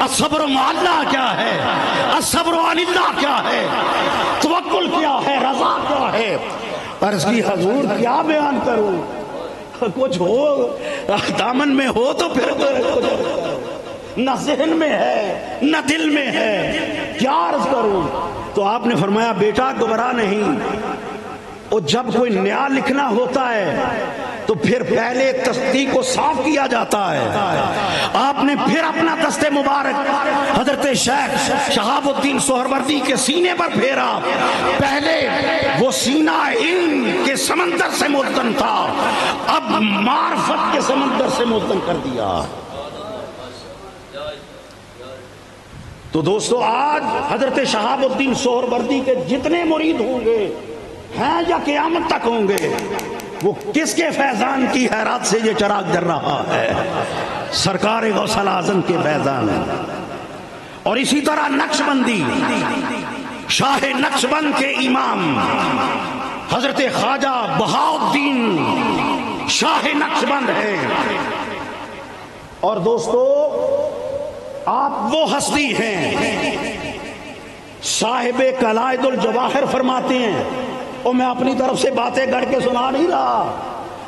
الصبر مع اللہ کیا ہے، الصبر علی اللہ کیا ہے، توکل کیا ہے، رضا کیا ہے۔ عرض کی حضور کیا بیان کروں، کچھ ہو دامن میں ہو تو پھر نہ ذہن میں ہے نہ دل میں ہے، کیا عرض کروں؟ تو آپ نے فرمایا بیٹا گھبرا نہیں، اور جب کوئی نیا لکھنا ہوتا ہے تو پھر پہلے تصدیق کو صاف کیا جاتا ہے۔ آپ نے پھر اپنا دست مبارک حضرت شیخ شہاب الدین سہروردی کے سینے پر پھیرا، پہلے وہ سینہ علم کے سمندر سے ملتن تھا، اب معرفت کے سمندر سے ملتن کر دیا۔ تو دوستو آج حضرت شہاب الدین سہروردی کے جتنے مرید ہوں گے ہیں یا قیامت تک ہوں گے، وہ کس کے فیضان کی خیرات سے یہ چراغ جل رہا ہے؟ سرکار غوث اعظم کے فیضان۔ اور اسی طرح نقشبندی، شاہ نقشبند کے امام حضرت خواجہ بہاؤالدین شاہ نقشبند ہے۔ اور دوستو آپ وہ ہستی ہیں، صاحب قلائد الجواہر فرماتے ہیں، اور میں اپنی طرف سے باتیں گڑھ کے سنا نہیں رہا،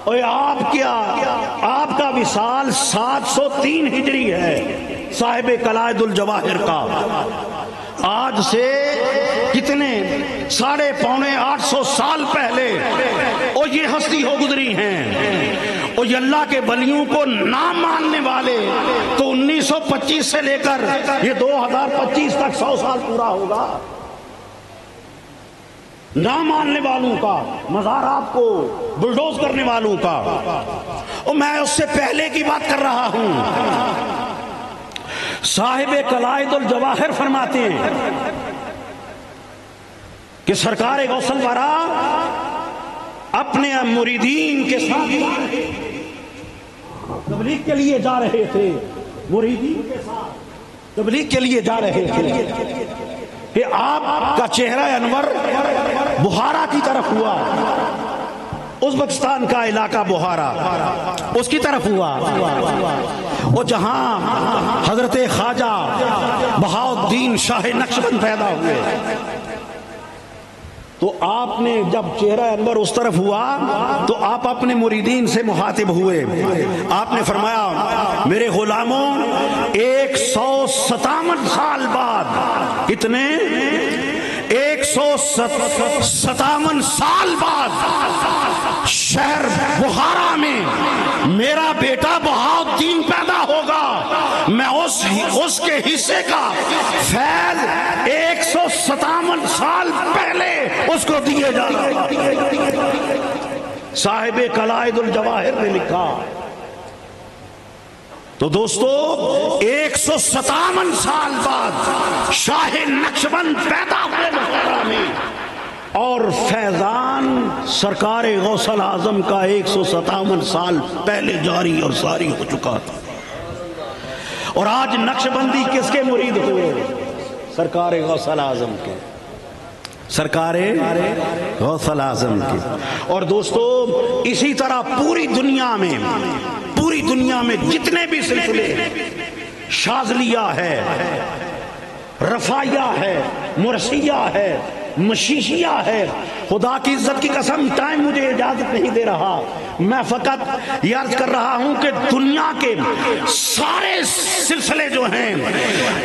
اور آپ کا وصال 703 ہجری ہے صاحب قلائد الجواہر کا، آج سے کتنے 750 سال پہلے اور یہ ہستی ہو گزری ہیں، اور یہ اللہ کے ولیوں کو نہ ماننے والے تو 1925 سے لے کر یہ 2025 تک 100 سال پورا ہوگا، نہ ماننے والوں کا، مزارات کو بلڈوز کرنے والوں کا، اور میں اس سے پہلے کی بات کر رہا ہوں۔ صاحب قلائد الجواہر فرماتے ہیں کہ سرکار غوث الورا اپنے مریدین کے ساتھ تبلیغ کے لیے جا رہے تھے، مریدین کے ساتھ تبلیغ کے لیے جا رہے تھے کہ آپ کا چہرہ انور بخارا کی طرف ہوا، ازبکستان کا علاقہ بخارا اس کی طرف ہوا، وہ جہاں حضرت خواجہ بہاؤالدین شاہ نقشبند پیدا ہوئے، تو آپ نے جب چہرہ انور اس طرف ہوا تو آپ اپنے مریدین سے مخاطب ہوئے، آپ نے فرمایا میرے غلاموں 157 سال بعد، کتنے 157 سال بعد شہر بخارا میں میرا بیٹا بہاؤالدین پیدا ہوگا، میں اس کے حصے کا فیض 157 سال پہلے اس کو دیے جا رہا۔ صاحب قلائد الجواہر نے لکھا۔ تو دوستو 157 سال بعد شاہ نقشبند پیدا ہوئے بخارا میں، اور فیضان سرکار غوث الاعظم کا 157 سال پہلے جاری اور ساری ہو چکا تھا، اور آج نقشبندی کس کے مرید ہوئے؟ سرکار غوث الاعظم کے، سرکار غوث الاعظم کے۔ اور دوستو اسی طرح پوری دنیا میں جتنے بھی سلسلے، شاذلیہ ہے، رفاعیہ ہے، مرثیہ ہے، مشیشیہ ہے، خدا کی عزت کی قسم ٹائم مجھے اجازت نہیں دے رہا، میں فقط یہ عرض کر رہا ہوں کہ دنیا کے سارے سلسلے جو ہیں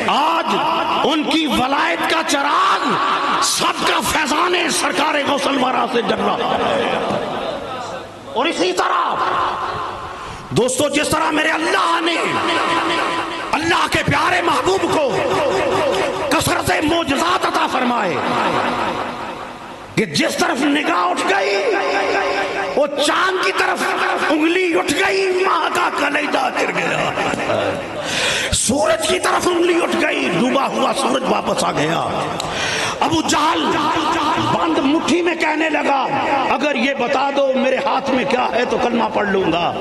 آج ان کی ولایت کا چراغ سب کا فیضان سرکار غوث الورا سے جل رہا ہے۔ اور اسی طرح دوستو جس طرح میرے اللہ نے اللہ کے پیارے محبوب کو کثرت معجزات عطا فرمائے کہ جس طرف نگاہ اٹھ گئی وہ چاند کی طرف انگلی اٹھ گئی، ماں کا کلیجہ گر گیا، سورج کی طرف انگلی اٹھ گئی، ڈوبا ہوا سورج واپس آ گیا۔ ابو جہل بند مٹھی میں کہنے لگا اگر یہ بتا دو میرے ہاتھ میں کیا ہے تو کلمہ پڑھ لوں گا۔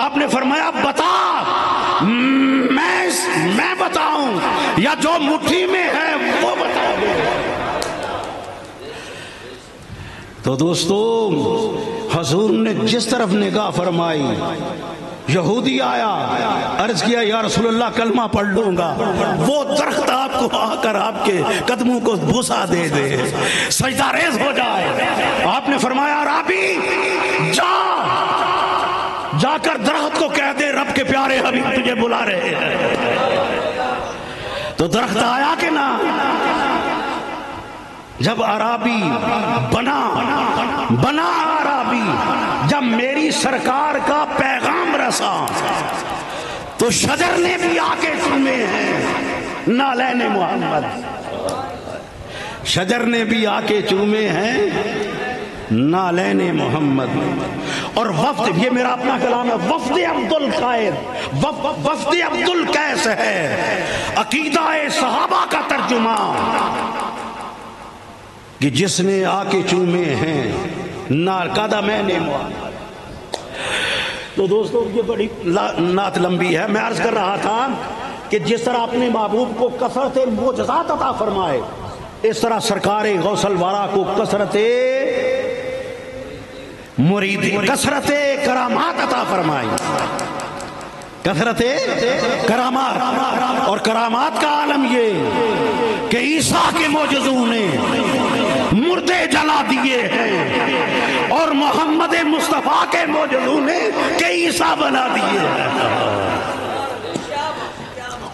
آپ نے فرمایا بتا، میں بتاؤں یا جو مٹھی میں ہے وہ بتا دو۔ تو دوستو حضور نے جس طرف نگاہ فرمائی، یہودی آیا، عرض کیا یا رسول اللہ کلمہ پڑھ لوں گا، وہ درخت آپ کو آ کر آپ کے قدموں کو بوسہ دے دے، سجدہ ریز ہو جائے۔ آپ نے فرمایا عرابی جا کر درخت کو کہہ دے رب کے پیارے حبیب تجھے بلا رہے ہیں۔ تو درخت آیا کہ نہ؟ جب عرابی بنا عرابی، جب میری سرکار کا پیغام رسا تو شجر نے بھی آ کے چومے ہیں نالین محمد، شجر نے بھی آ کے چومے ہیں نالین محمد۔ اور وفد، یہ میرا اپنا کلام ہے، وفد عبد القیس ہے عقیدہ صحابہ کا ترجمہ، کہ جس نے آ کے چومے ہیں قدمین محمد۔ تو دوستو یہ بڑی نعت لمبی ہے، میں عرض کر رہا تھا کہ جس طرح اپنے محبوب کو کثرت معجزات عطا فرمائے، اس طرح سرکار غوث الورا کو کثرت کثرت کرامات عطا فرمائی، کثرت کرامات۔ اور کرامات کا عالم یہ کہ عیسیٰ کے معجزوں نے مردے جلا دیے ہیں، اور محمد مصطفیٰ کے معجزوں نے کہ عیسیٰ بنا دیے ہیں۔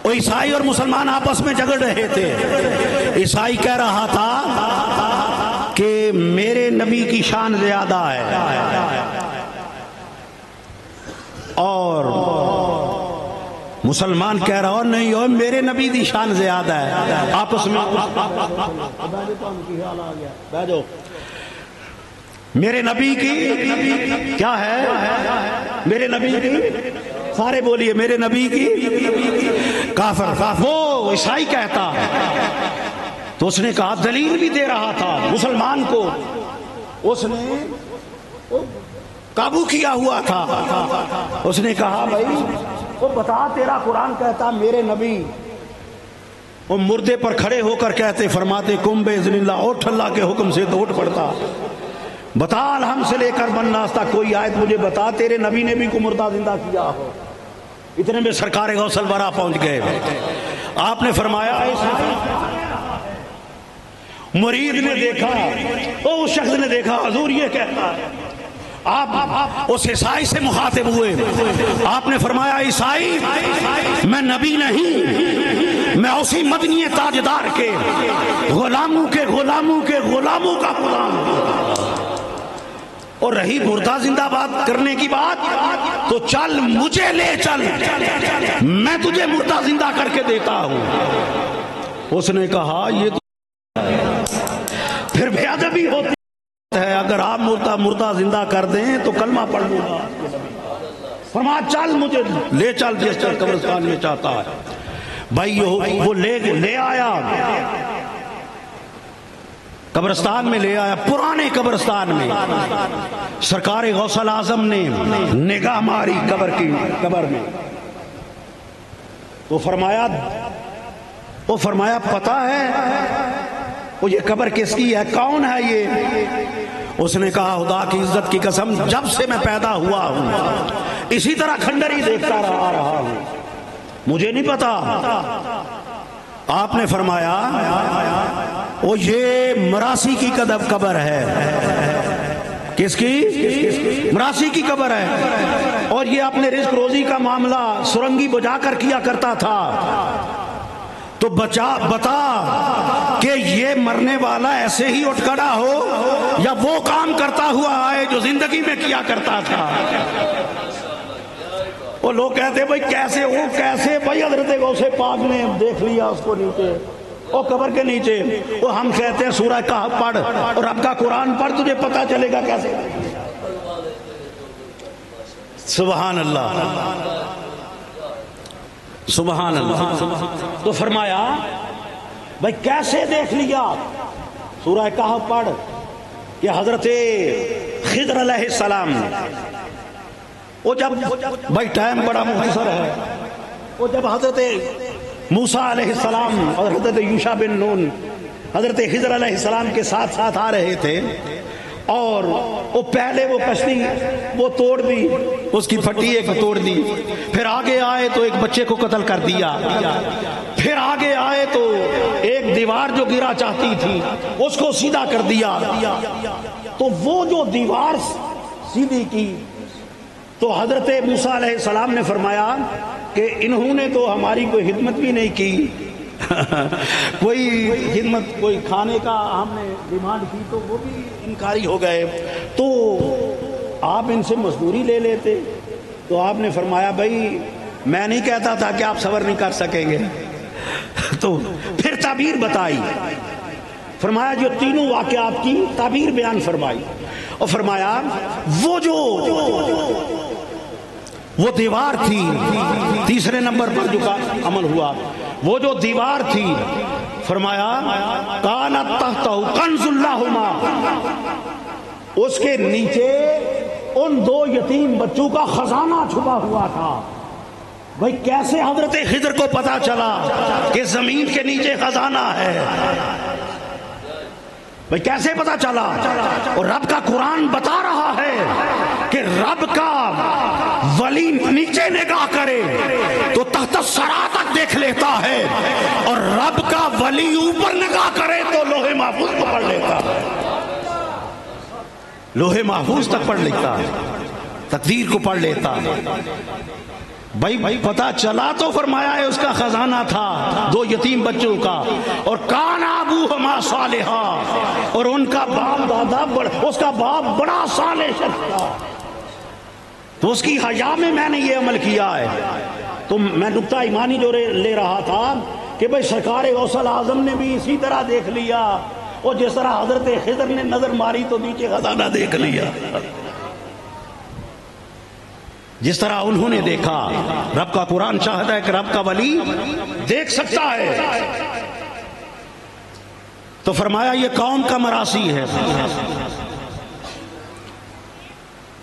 وہ عیسائی اور مسلمان آپس میں جھگڑ رہے تھے، عیسائی کہہ رہا تھا کہ میرے نبی کی شان زیادہ ہے، اور مسلمان کہہ رہا ہو نہیں ہو میرے نبی دی شان زیادہ ہے۔ آپس میں میرے نبی کی کیا ہے، میرے نبی کی، سارے بولیے میرے نبی کی کافر، وہ عیسائی کہتا، تو اس نے کہا دلیل بھی دے رہا تھا مسلمان کو، اس نے قابو کیا ہوا تھا۔ اس نے کہا بھائی وہ بتا، تیرا قرآن کہتا میرے نبی وہ مردے پر کھڑے ہو کر کہتے فرماتے کم باذن اللہ، اٹھ اللہ کے حکم سے تو اٹھ پڑتا۔ بتا الحم سے لے کر بنناس تک کوئی آیت مجھے بتا تیرے نبی نے بھی کو مردہ زندہ کیا ہو۔ اتنے میں سرکار غوث الورا پہنچ گئے۔ آپ نے فرمایا مرید نے دیکھا، اس شخص نے دیکھا حضور یہ کہتا ہے۔ آپ اس عیسائی سے مخاطب ہوئے، آپ نے فرمایا عیسائی میں نبی نہیں، میں اسی مدنی تاجدار کے غلاموں کے غلاموں کے غلاموں کا غلام ہوں۔ اور رہی مردہ زندہ بات کرنے کی بات تو چل مجھے لے چل، میں تجھے مردہ زندہ کر کے دیتا ہوں۔ اس نے کہا یہ تو پھر بے ادبی ہوتی ہے، اگر آپ مردہ زندہ کر دیں تو کلمہ پڑھ لوں گا۔ فرمایا چل مجھے لے چل جس چل قبرستان میں چاہتا ہے۔ بھائی وہ لے آیا، قبرستان میں لے آیا، پرانے قبرستان میں۔ سرکار غوث الاعظم نے نگاہ ماری قبر میں، وہ فرمایا پتہ ہے وہ یہ قبر کس کی ہے، کون ہے یہ؟ اس نے کہا خدا کی عزت کی قسم جب سے میں پیدا ہوا ہوں اسی طرح کھنڈر ہی دیکھتا رہا ہوں، مجھے نہیں پتا۔ آپ نے فرمایا وہ یہ مراسی کی قبر ہے۔ کس کی؟ مراسی کی قبر ہے، اور یہ اپنے رزق روزی کا معاملہ سرنگی بجا کر کیا کرتا تھا۔ تو بتا کہ یہ مرنے والا ایسے ہی اٹھ کھڑا ہو یا وہ کام کرتا ہوا آئے جو زندگی میں کیا کرتا تھا۔ وہ لوگ کہتے بھائی کیسے وہ کیسے، بھائی حضرت غوث پاک نے دیکھ لیا اس کو نیچے، وہ قبر کے نیچے۔ وہ ہم کہتے ہیں سورہ کہف پڑھ اور رب کا قرآن پڑھ، تجھے پتہ چلے گا کیسے۔ سبحان اللہ سبحان اللہ۔ تو فرمایا بھائی کیسے دیکھ لیا؟ سورہ کہف پڑھ کہ حضرت خضر علیہ السلام، وہ جب بھائی ٹائم بڑا مختصر ہے، وہ جب حضرت موسیٰ علیہ السلام اور حضرت یوشع بن نون حضرت خضر علیہ السلام کے ساتھ ساتھ آ رہے تھے، اور وہ پہلے وہ کشتی وہ توڑ دی، اس کی پھٹی ایک توڑ دی، پھر آگے آئے تو ایک بچے کو قتل کر دیا، پھر آگے آئے تو ایک دیوار جو گرا چاہتی تھی اس کو سیدھا کر دیا۔ تو وہ جو دیوار سیدھی کی تو حضرت موسیٰ علیہ السلام نے فرمایا کہ انہوں نے تو ہماری کوئی خدمت بھی نہیں کی، کوئی خدمت کوئی کھانے کا ہم نے ڈیمانڈ کی تو وہ بھی انکاری ہو گئے، تو آپ ان سے مزدوری لے لیتے۔ تو آپ نے فرمایا بھائی میں نہیں کہتا تھا کہ آپ صبر نہیں کر سکیں گے۔ تو پھر تعبیر بتائی، فرمایا جو تینوں واقعات کی تعبیر بیان فرمائی، اور فرمایا وہ دیوار تھی، تیسرے نمبر پر جو عمل ہوا، وہ جو دیوار تھی، فرمایا کانت تحتہ کنز لہما، اس کے نیچے ان دو یتیم بچوں کا خزانہ چھپا ہوا تھا۔ بھائی کیسے حضرت خضر کو پتا چلا کہ زمین کے نیچے خزانہ ہے؟ بھئی کیسے پتا چلا؟ اور رب کا قرآن بتا رہا ہے کہ رب کا ولی نیچے نگاہ کرے تو تحت الثری تک دیکھ لیتا ہے، اور رب کا ولی اوپر نگاہ کرے تو لوح محفوظ کو پڑھ لیتا ہے، لوح محفوظ تک پڑھ لیتا ہے، تقدیر کو پڑھ لیتا ہے۔ بھائی پتا چلا تو فرمایا ہے اس کا خزانہ تھا دو یتیم بچوں کا، اور کان ابوہما صالحا، اور ان کا باپ دادا اس کا باپ بڑا صالح شخص تھا، تو اس کی حیا میں نے یہ عمل کیا ہے۔ تو میں نکتہ ایمانی جو لے رہا تھا کہ بھئی سرکار غوث الاعظم نے بھی اسی طرح دیکھ لیا، اور جس طرح حضرت خضر نے نظر ماری تو نیچے خزانہ دیکھ لیا، جس طرح انہوں نے دیکھا۔ رب کا قرآن چاہتا ہے کہ رب کا ولی دیکھ سکتا ہے۔ تو فرمایا یہ قوم کا مراسی ہے،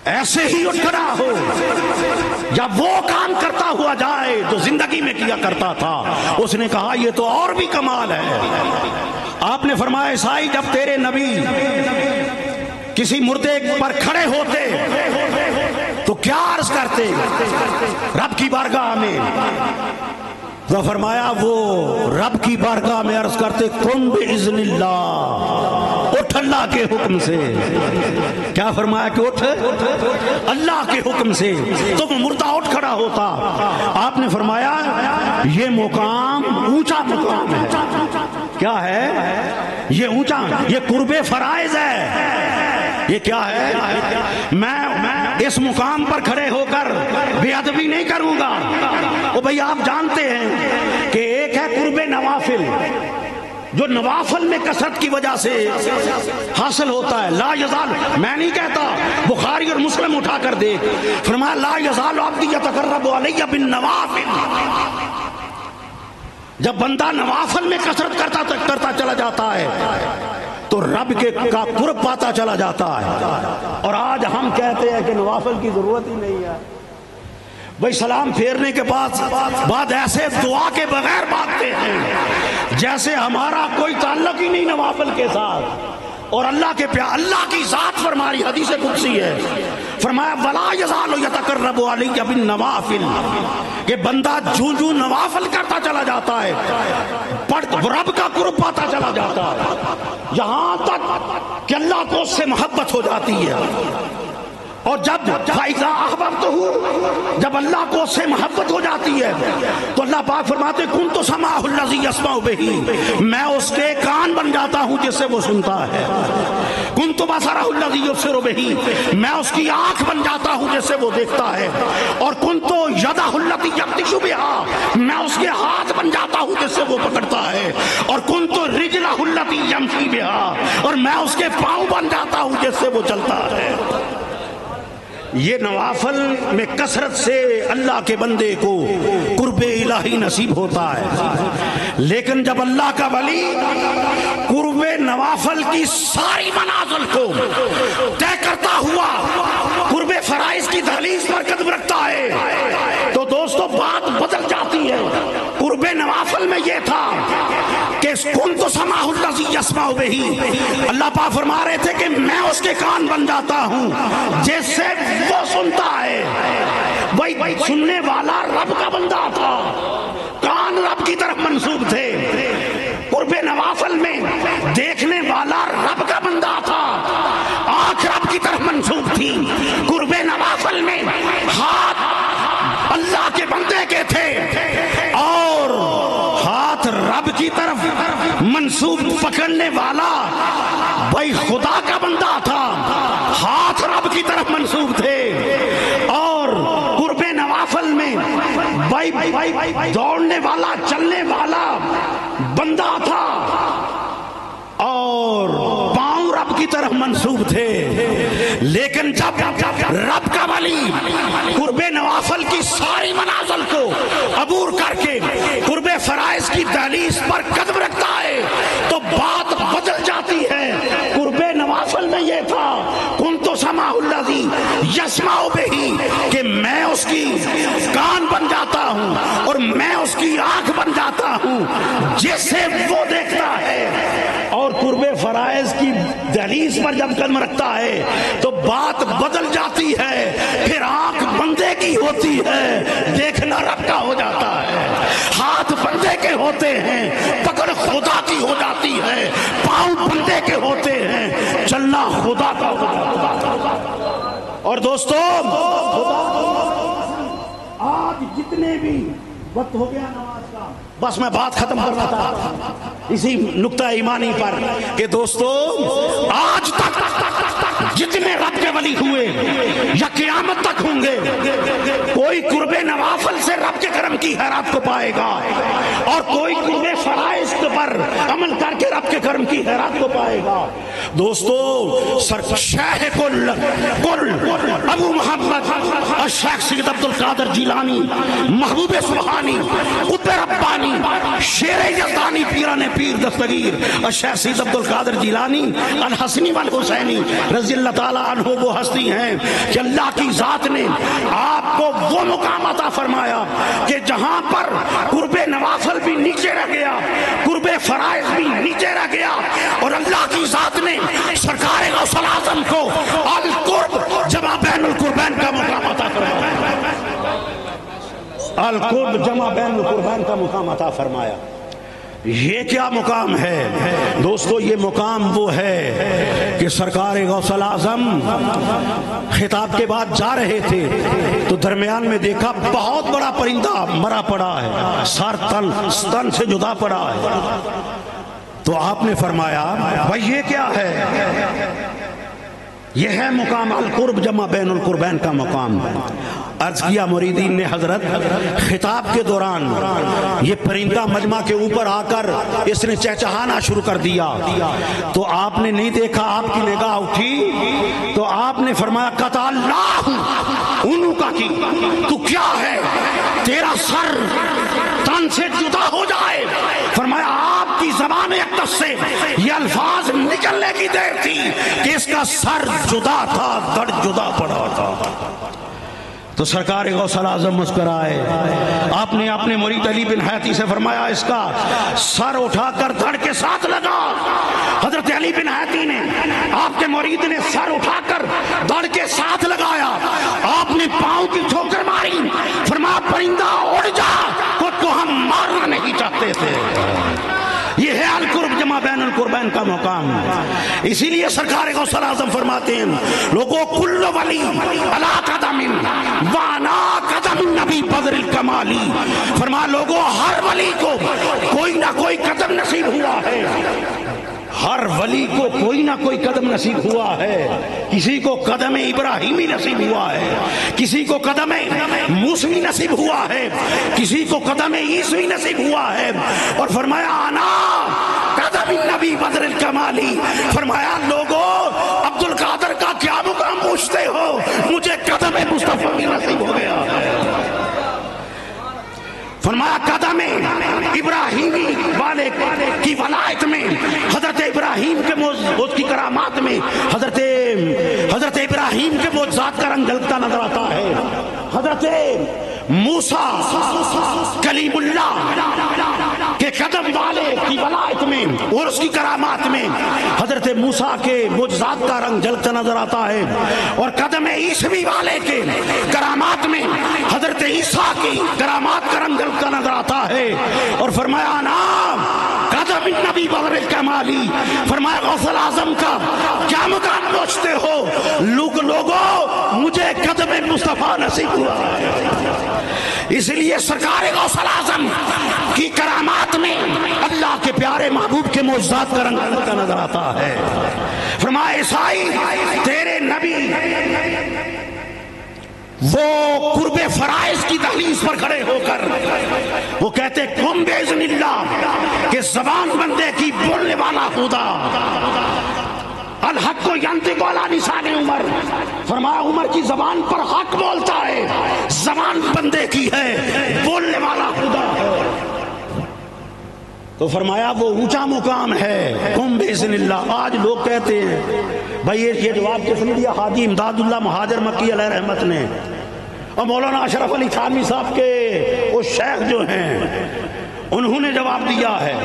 ایسے ہی اٹھ کھڑا ہو یا وہ کام کرتا ہوا جائے جو زندگی میں کیا کرتا تھا. اس نے کہا یہ تو اور بھی کمال ہے. آپ نے فرمایا عیسائی جب تیرے نبی کسی مردے پر کھڑے ہوتے تو کیا عرض کرتے رب کی بارگاہ میں؟ تو فرمایا وہ رب کی بارگاہ میں عرض کرتے کن باذن اللہ، اٹھ اللہ کے حکم سے. کیا فرمایا کہ اٹھ اللہ کے حکم سے. تو وہ مردہ اٹھ کھڑا ہوتا. آپ نے فرمایا یہ مقام اونچا مقام ہے. کیا ہے یہ اونچا؟ یہ قرب فرائض ہے. یہ کیا ہے؟ میں اس مقام پر کھڑے ہو کر بے ادبی نہیں کروں گا. او بھئی آپ جانتے ہیں کہ ایک ہے قرب نوافل جو نوافل میں کثرت کی وجہ سے حاصل ہوتا ہے. لا یزال، میں نہیں کہتا، بخاری اور مسلم اٹھا کر دیکھ. فرمایا لا یزال عبدی یتقرب علی بالنوافل. جب بندہ نوافل میں کثرت کرتا چلا جاتا ہے تو رب کا قرب پاتا چلا جاتا ہے. اور آج ہم کہتے ہیں کہ نوافل کی ضرورت ہی نہیں ہے. بھائی سلام پھیرنے کے بعد ایسے دعا کے بغیر باتیں ہیں جیسے ہمارا کوئی تعلق ہی نہیں نوافل کے ساتھ. اور اللہ کی ذات فرمائی، حدیث قدسی ہے، فرمایا ولا یزال یتقرب علی بالنوافل، کہ بندہ جو نوافل کرتا چلا جاتا ہے رب کا قرب پاتا چلا جاتا ہے، یہاں تک کہ اللہ کو اس سے محبت ہو جاتی ہے. اور جب فائزہ احببتہ، جب اللہ کو اس سے محبت ہو جاتی ہے تو اللہ پاک فرماتے کنت سماع الذی یسمع بہ، میں اس کے کان بن جاتا ہوں جس سے وہ سنتا ہے. کنت بصرہ الذی یبصر بہ، میں اس کی آنکھ بن جاتا ہوں جس سے وہ دیکھتا ہے. اور کنت یدہ التی یبطش بہا، میں اس کے ہاتھ بن جاتا ہوں جس سے وہ پکڑتا ہے. اور کنت رجلہ التی یمشی بہا، اور میں اس کے پاؤں بن جاتا ہوں جس سے وہ چلتا ہے. یہ نوافل میں کثرت سے اللہ کے بندے کو قرب الہی نصیب ہوتا ہے. لیکن جب اللہ کا ولی قرب نوافل کی ساری منازل کو طے کرتا ہوا قرب فرائض کی دہلیز پر قدم رکھتا ہے تو دوستو بات بدل جاتی ہے. قرب نوافل میں یہ تھا کہ کنت سماع الذی یسمع بہ، اللہ پاک فرما رہے تھے کہ میں اس کے کان بن جاتا ہوں جس سے وہ سنتا ہے. وہی سننے والا رب کا بندہ تھا، کان رب کی طرف منسوب تھے. قرب نوافل میں دیکھنے والا رب کا بندہ تھا، آنکھ رب کی طرف منسوب تھی. قرب نوافل میں ہاتھ اللہ کے بندے کے تھے اور ہاتھ رب کی طرف منسوب پکڑنے والا بھائی خدا کا بندہ تھا، ہاتھ رب کی طرف منسوب تھے. اور قرب نوافل میں بھائی دوڑنے والا چلنے والا بندہ تھا اور پاؤں رب کی طرف منسوب تھے. لیکن جب رب کا ولی قرب نوافل کی ساری منازل کو عبور کر کے قرب فرائض کی دہلیز پر قدم رکھتا ہے تو بات بدل جاتی ہے. قرب نوافل میں یہ تھا کنت سماع الذی یسمع بہ، کہ میں اس کی کان بن جاتا ہوں اور میں اس کی آنکھ بن جاتا ہوں جس سے وہ دیکھتا ہے. اور قرب فرائض کی دہلیز پر جب قدم رکھتا ہے تو بات بدل جاتی ہے. پھر آنکھ بندے کی ہوتی ہے، دیکھنا رب کا ہو جاتا ہے. ہاتھ بندے کے ہوتے ہیں، پکڑ خدا کی ہو جاتی ہے. پاؤں بندے کے ہوتے ہیں، چلنا خدا کا ہو جاتا ہے. اور دوستو آج جتنے بھی وقت ہو گیا نماز کا، بس میں بات ختم کرنا تھا اسی نقطہ ایمانی پر کہ دوستو آج تک جتنے رب کے ولی ہوئے یا قیامت تک ہوں گے کوئی قرب نوافل سے رب کے کرم کی خیرات کو پائے گا اور کوئی قرب فرائض پر عمل کر کے رب کے کرم کی خیرات کو پائے گا. دوستو شیخ کل ابو محمد الشیخ سید عبد القادر جیلانی، محبوب سبحانی، قطب ربانی، شیر یزدانی، پیران پیر دستگیر الشیخ سید عبد القادر جیلانی الحسنی والحسینی رضی اللہ اللہ تعالیٰ عنہ وہ ہستی ہیں کہ اللہ کی ذات نے آپ کو وہ مقام عطا فرمایا کہ جہاں پر قرب نوافل بھی نیچے رہ گیا، قرب فرائض بھی نیچے رہ گیا، اور اللہ کی ذات نے سرکار غوث الاعظم کو القرب جمع بین القربین کا مقام عطا فرمایا، القرب جمع بین القربین کا مقام عطا فرمایا۔ یہ کیا مقام ہے دوستو؟ یہ مقام وہ ہے کہ سرکار غوث الاعظم خطاب کے بعد جا رہے تھے تو درمیان میں دیکھا بہت بڑا پرندہ مرا پڑا ہے، سر تن سے جدا پڑا ہے، تو آپ نے فرمایا بھائی یہ کیا ہے؟ یہ ہے مقام القرب جمع بین القربین کا مقام۔ عرض کیا مریدین نے حضرت خطاب کے دوران یہ پرندہ مجمع کے اوپر آ کر اس نے چہچہانا شروع کر دیا تو آپ نے نہیں دیکھا، آپ کی نگاہ اٹھی تو آپ نے فرمایا قطع اللہ انہوں کا کی، تو کیا ہے تیرا سر تن سے جدا ہو جائے؟ فرمایا آپ کی زبان اقدس سے یہ الفاظ نکلنے کی دیر تھی کہ اس کا سر جدا تھا، دڑ جدا پڑا تھا۔ تو سرکار غوث الاعظم مسکرائے، آپ نے اپنے مرید علی بن حیاتی سے فرمایا اس کا سر اٹھا کر دھڑ کے ساتھ لگا۔ حضرت علی بن حیاتی نے، آپ کے مرید نے سر اٹھا کر دھڑ کے ساتھ لگایا، آپ نے پاؤں کی ٹھوکر ماری، فرمایا پرندہ اڑ جا، خود کو ہم مارنا نہیں چاہتے تھے۔ یہ ہے القرب جمع بین القربین کا مقام۔ اسی لیے سرکار غوث الاعظم فرماتے ہیں لوگوں کل ولی علی قدم وانا قدم النبی بدر الکمالی، فرما لوگوں ہر ولی کو کوئی نہ کوئی قدم نصیب ہوا ہے، ہر ولی کو کوئی نہ کوئی قدم نصیب ہوا ہے۔ کسی کو قدم ابراہیمی نصیب ہوا ہے، کسی کو قدم موسوی نصیب ہوا ہے، کسی کو قدم عیسوی نصیب ہوا ہے، اور فرمایا آنا قدم النبی بدر الکمالی، فرمایا لوگوں عبد القادر کا کیا مقام پوچھتے ہو، مجھے قدم مصطفیٰ بھی نصیب ہو گیا ہے۔ فرمایا قدم ابراہیمی والے کی ولایت میں، حضرت ابراہیم کے اس کی کرامات میں حضرت ابراہیم کے معجزات کا رنگ جھلکتا نظر آتا ہے، حضرت موسیٰ کلیم اللہ کے قدم والے کی ولایت میں اور اس کی کرامات میں حضرت موسیٰ کے معجزات کا رنگ جھلکتا نظر آتا ہے، اور قدم عیسوی والے کے کرامات میں حضرت عیسیٰ کی کرامات کا رنگ جھلکتا نظر آتا ہے، اور فرمایا نام قدم النبی بدر الکمالی، فرمایا غوث الاعظم کا کیا مقام پوچھتے ہو، لوگوں مجھے قدم مصطفیٰ نصیب ہوا۔ اس لیے سرکار غوث الاعظم کی کرامات میں اللہ کے پیارے محبوب کے معجزات کا رنگ جھلکتا نظر آتا ہے۔ فرمایا عیسائی تیرے نبی وہ قرب فرائض کی دہلیز پر کھڑے ہو کر وہ کہتے قم باذن اللہ کہ زبان بندے کی بولنے والا خدا، الحق کو ینطق علی لسان عمر، فرمایا عمر کی زبان پر حق بولتا ہے، زبان بندے کی ہے، بولنے والا خدا ہے۔ تو فرمایا وہ اونچا مقام ہے قم باذن اللہ۔ آج لوگ کہتے ہیں بھائی یہ جواب کس نے دیا؟ حاجی امداد اللہ مہاجر مکی علیہ رحمت نے، اور مولانا اشرف علی تھانوی صاحب کے وہ شیخ جو ہیں انہوں نے جواب دیا ہے۔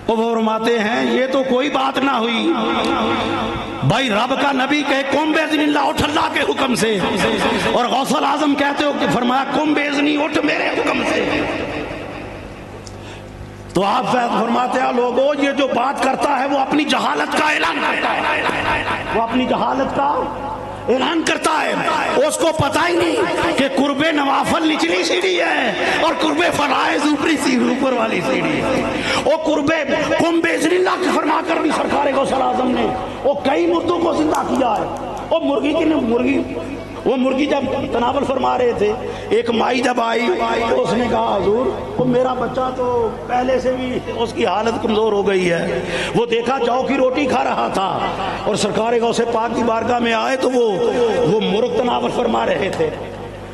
وہ فرماتے ہیں یہ تو کوئی بات نہ ہوئی بھائی، رب کا نبی کہے قم باذن اللہ اٹھ اللہ کے حکم سے، اور غوث الاعظم کہتے ہو کہ فرمایا قم باذنی اٹھ میرے حکم سے۔ تو آپ فرماتے ہیں لوگوں یہ جو بات کرتا ہے وہ اپنی جہالت کا اعلان کرتا ہے، وہ اپنی جہالت کا اعلان کرتا ہے، اس کو پتہ ہی نہیں کہ قرب نوافل نچلی سیڑھی ہے اور قرب فرائض اوپر والی سیڑھی ہے۔ وہ قرب قم باذن اللہ کی فرما کر بھی سرکار غوث الاعظم نے وہ کئی مردوں کو زندہ کیا ہے۔ وہ مرغی جب تناول فرما رہے تھے، ایک مائی جب آئی تو اس نے کہا حضور وہ میرا بچہ تو پہلے سے بھی اس کی حالت کمزور ہو گئی ہے، وہ دیکھا جو کی روٹی کھا رہا تھا، اور سرکار غوث پاک کی بارگاہ میں آئے تو وہ مرغ تناول فرما رہے تھے،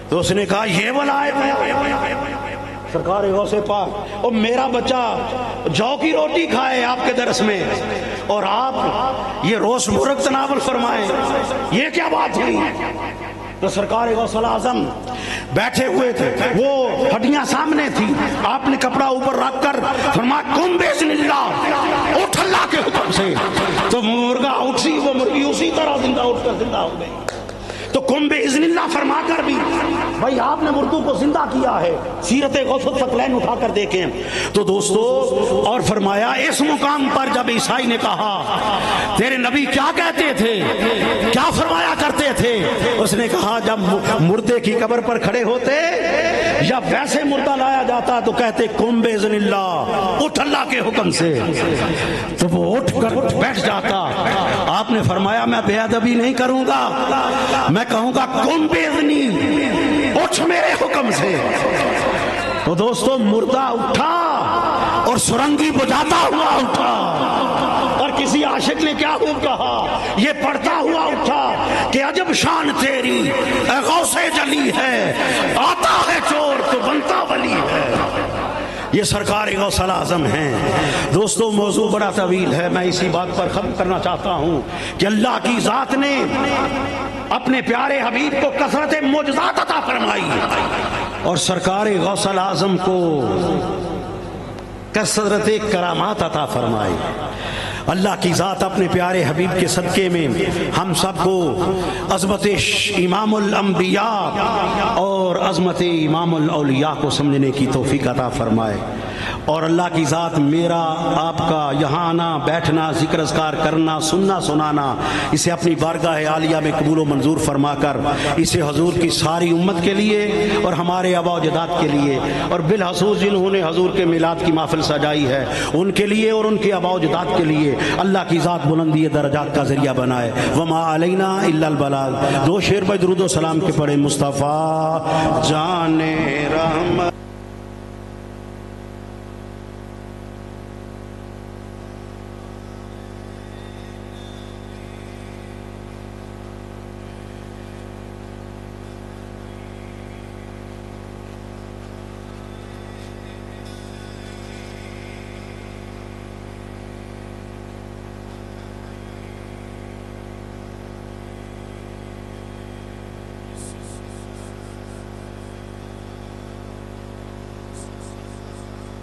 تو اس نے کہا یہ ولایت ہے، سرکار غوث پاک، اور میرا بچہ جو کی روٹی کھائے آپ کے درس میں اور آپ یہ روز مرغ تناول فرمائیں، یہ کیا بات ہوئی؟ تو سرکار غوث اعظم بیٹھے ہوئے تھے، وہ ہڈیاں سامنے تھی، آپ نے کپڑا اوپر رکھ کر فرمایا قم باذن اللہ، اٹھ اللہ کے حکم سے۔ تو مرغا اٹھی، وہ مرغی اسی طرح زندہ اٹھ کر زندہ ہو گئی۔ تو قم باذن اللہ فرما کر بھی بھائی آپ نے مردوں کو زندہ کیا ہے۔ سیرت غوث الثقلین اٹھا کر دیکھیں تو دوستو، اور فرمایا اس مقام پر جب عیسائی نے کہا تیرے نبی کیا کہتے تھے، کیا فرمایا کرتے تھے، اس نے کہا جب مردے کی قبر پر کھڑے ہوتے یا ویسے مردہ لایا جاتا تو کہتے قم باذن اللہ، اٹھ اللہ کے حکم سے۔ تو وہ اٹھ کر بیٹھ جاتا۔ آپ نے فرمایا میں بے ادبی نہیں کروں گا، میں کہوں گا قم باذنی، اٹھ میرے حکم سے۔ تو دوستو مردہ اٹھا اور سرنگی بجاتا ہوا اٹھا، اور کسی عاشق نے کیا خوب کہا، یہ پڑھتا ہوا اٹھا کہ عجب شان تیری اے غوث جلی ہے، آتا ہے چور تو بنتا ولی ہے۔ یہ سرکار غوث اعظم ہیں۔ دوستو موضوع بڑا طویل ہے، میں اسی بات پر ختم کرنا چاہتا ہوں کہ اللہ کی ذات نے اپنے پیارے حبیب کو کثرت معجزات عطا فرمائی اور سرکار غوث اعظم کو کثرت کرامات عطا فرمائی۔ اللہ کی ذات اپنے پیارے حبیب کے صدقے میں ہم سب کو عظمت امام الانبیاء اور عظمت امام الاولیاء کو سمجھنے کی توفیق عطا فرمائے، اور اللہ کی ذات میرا آپ کا یہاں آنا، بیٹھنا، ذکر اذکار کرنا، سننا سنانا، اسے اپنی بارگاہ عالیہ میں قبول و منظور فرما کر اسے حضور کی ساری امت کے لیے اور ہمارے آباء و اجداد کے لیے، اور بالخصوص جنہوں نے حضور کے میلاد کی محفل سجائی ہے ان کے لیے اور ان کے آباء و اجداد کے لیے اللہ کی ذات بلندی درجات کا ذریعہ بنائے۔ وما علینا الا البلاغ۔ دو شعر بھائی درود و سلام کے پڑھے۔ مصطفیٰ جان رحمت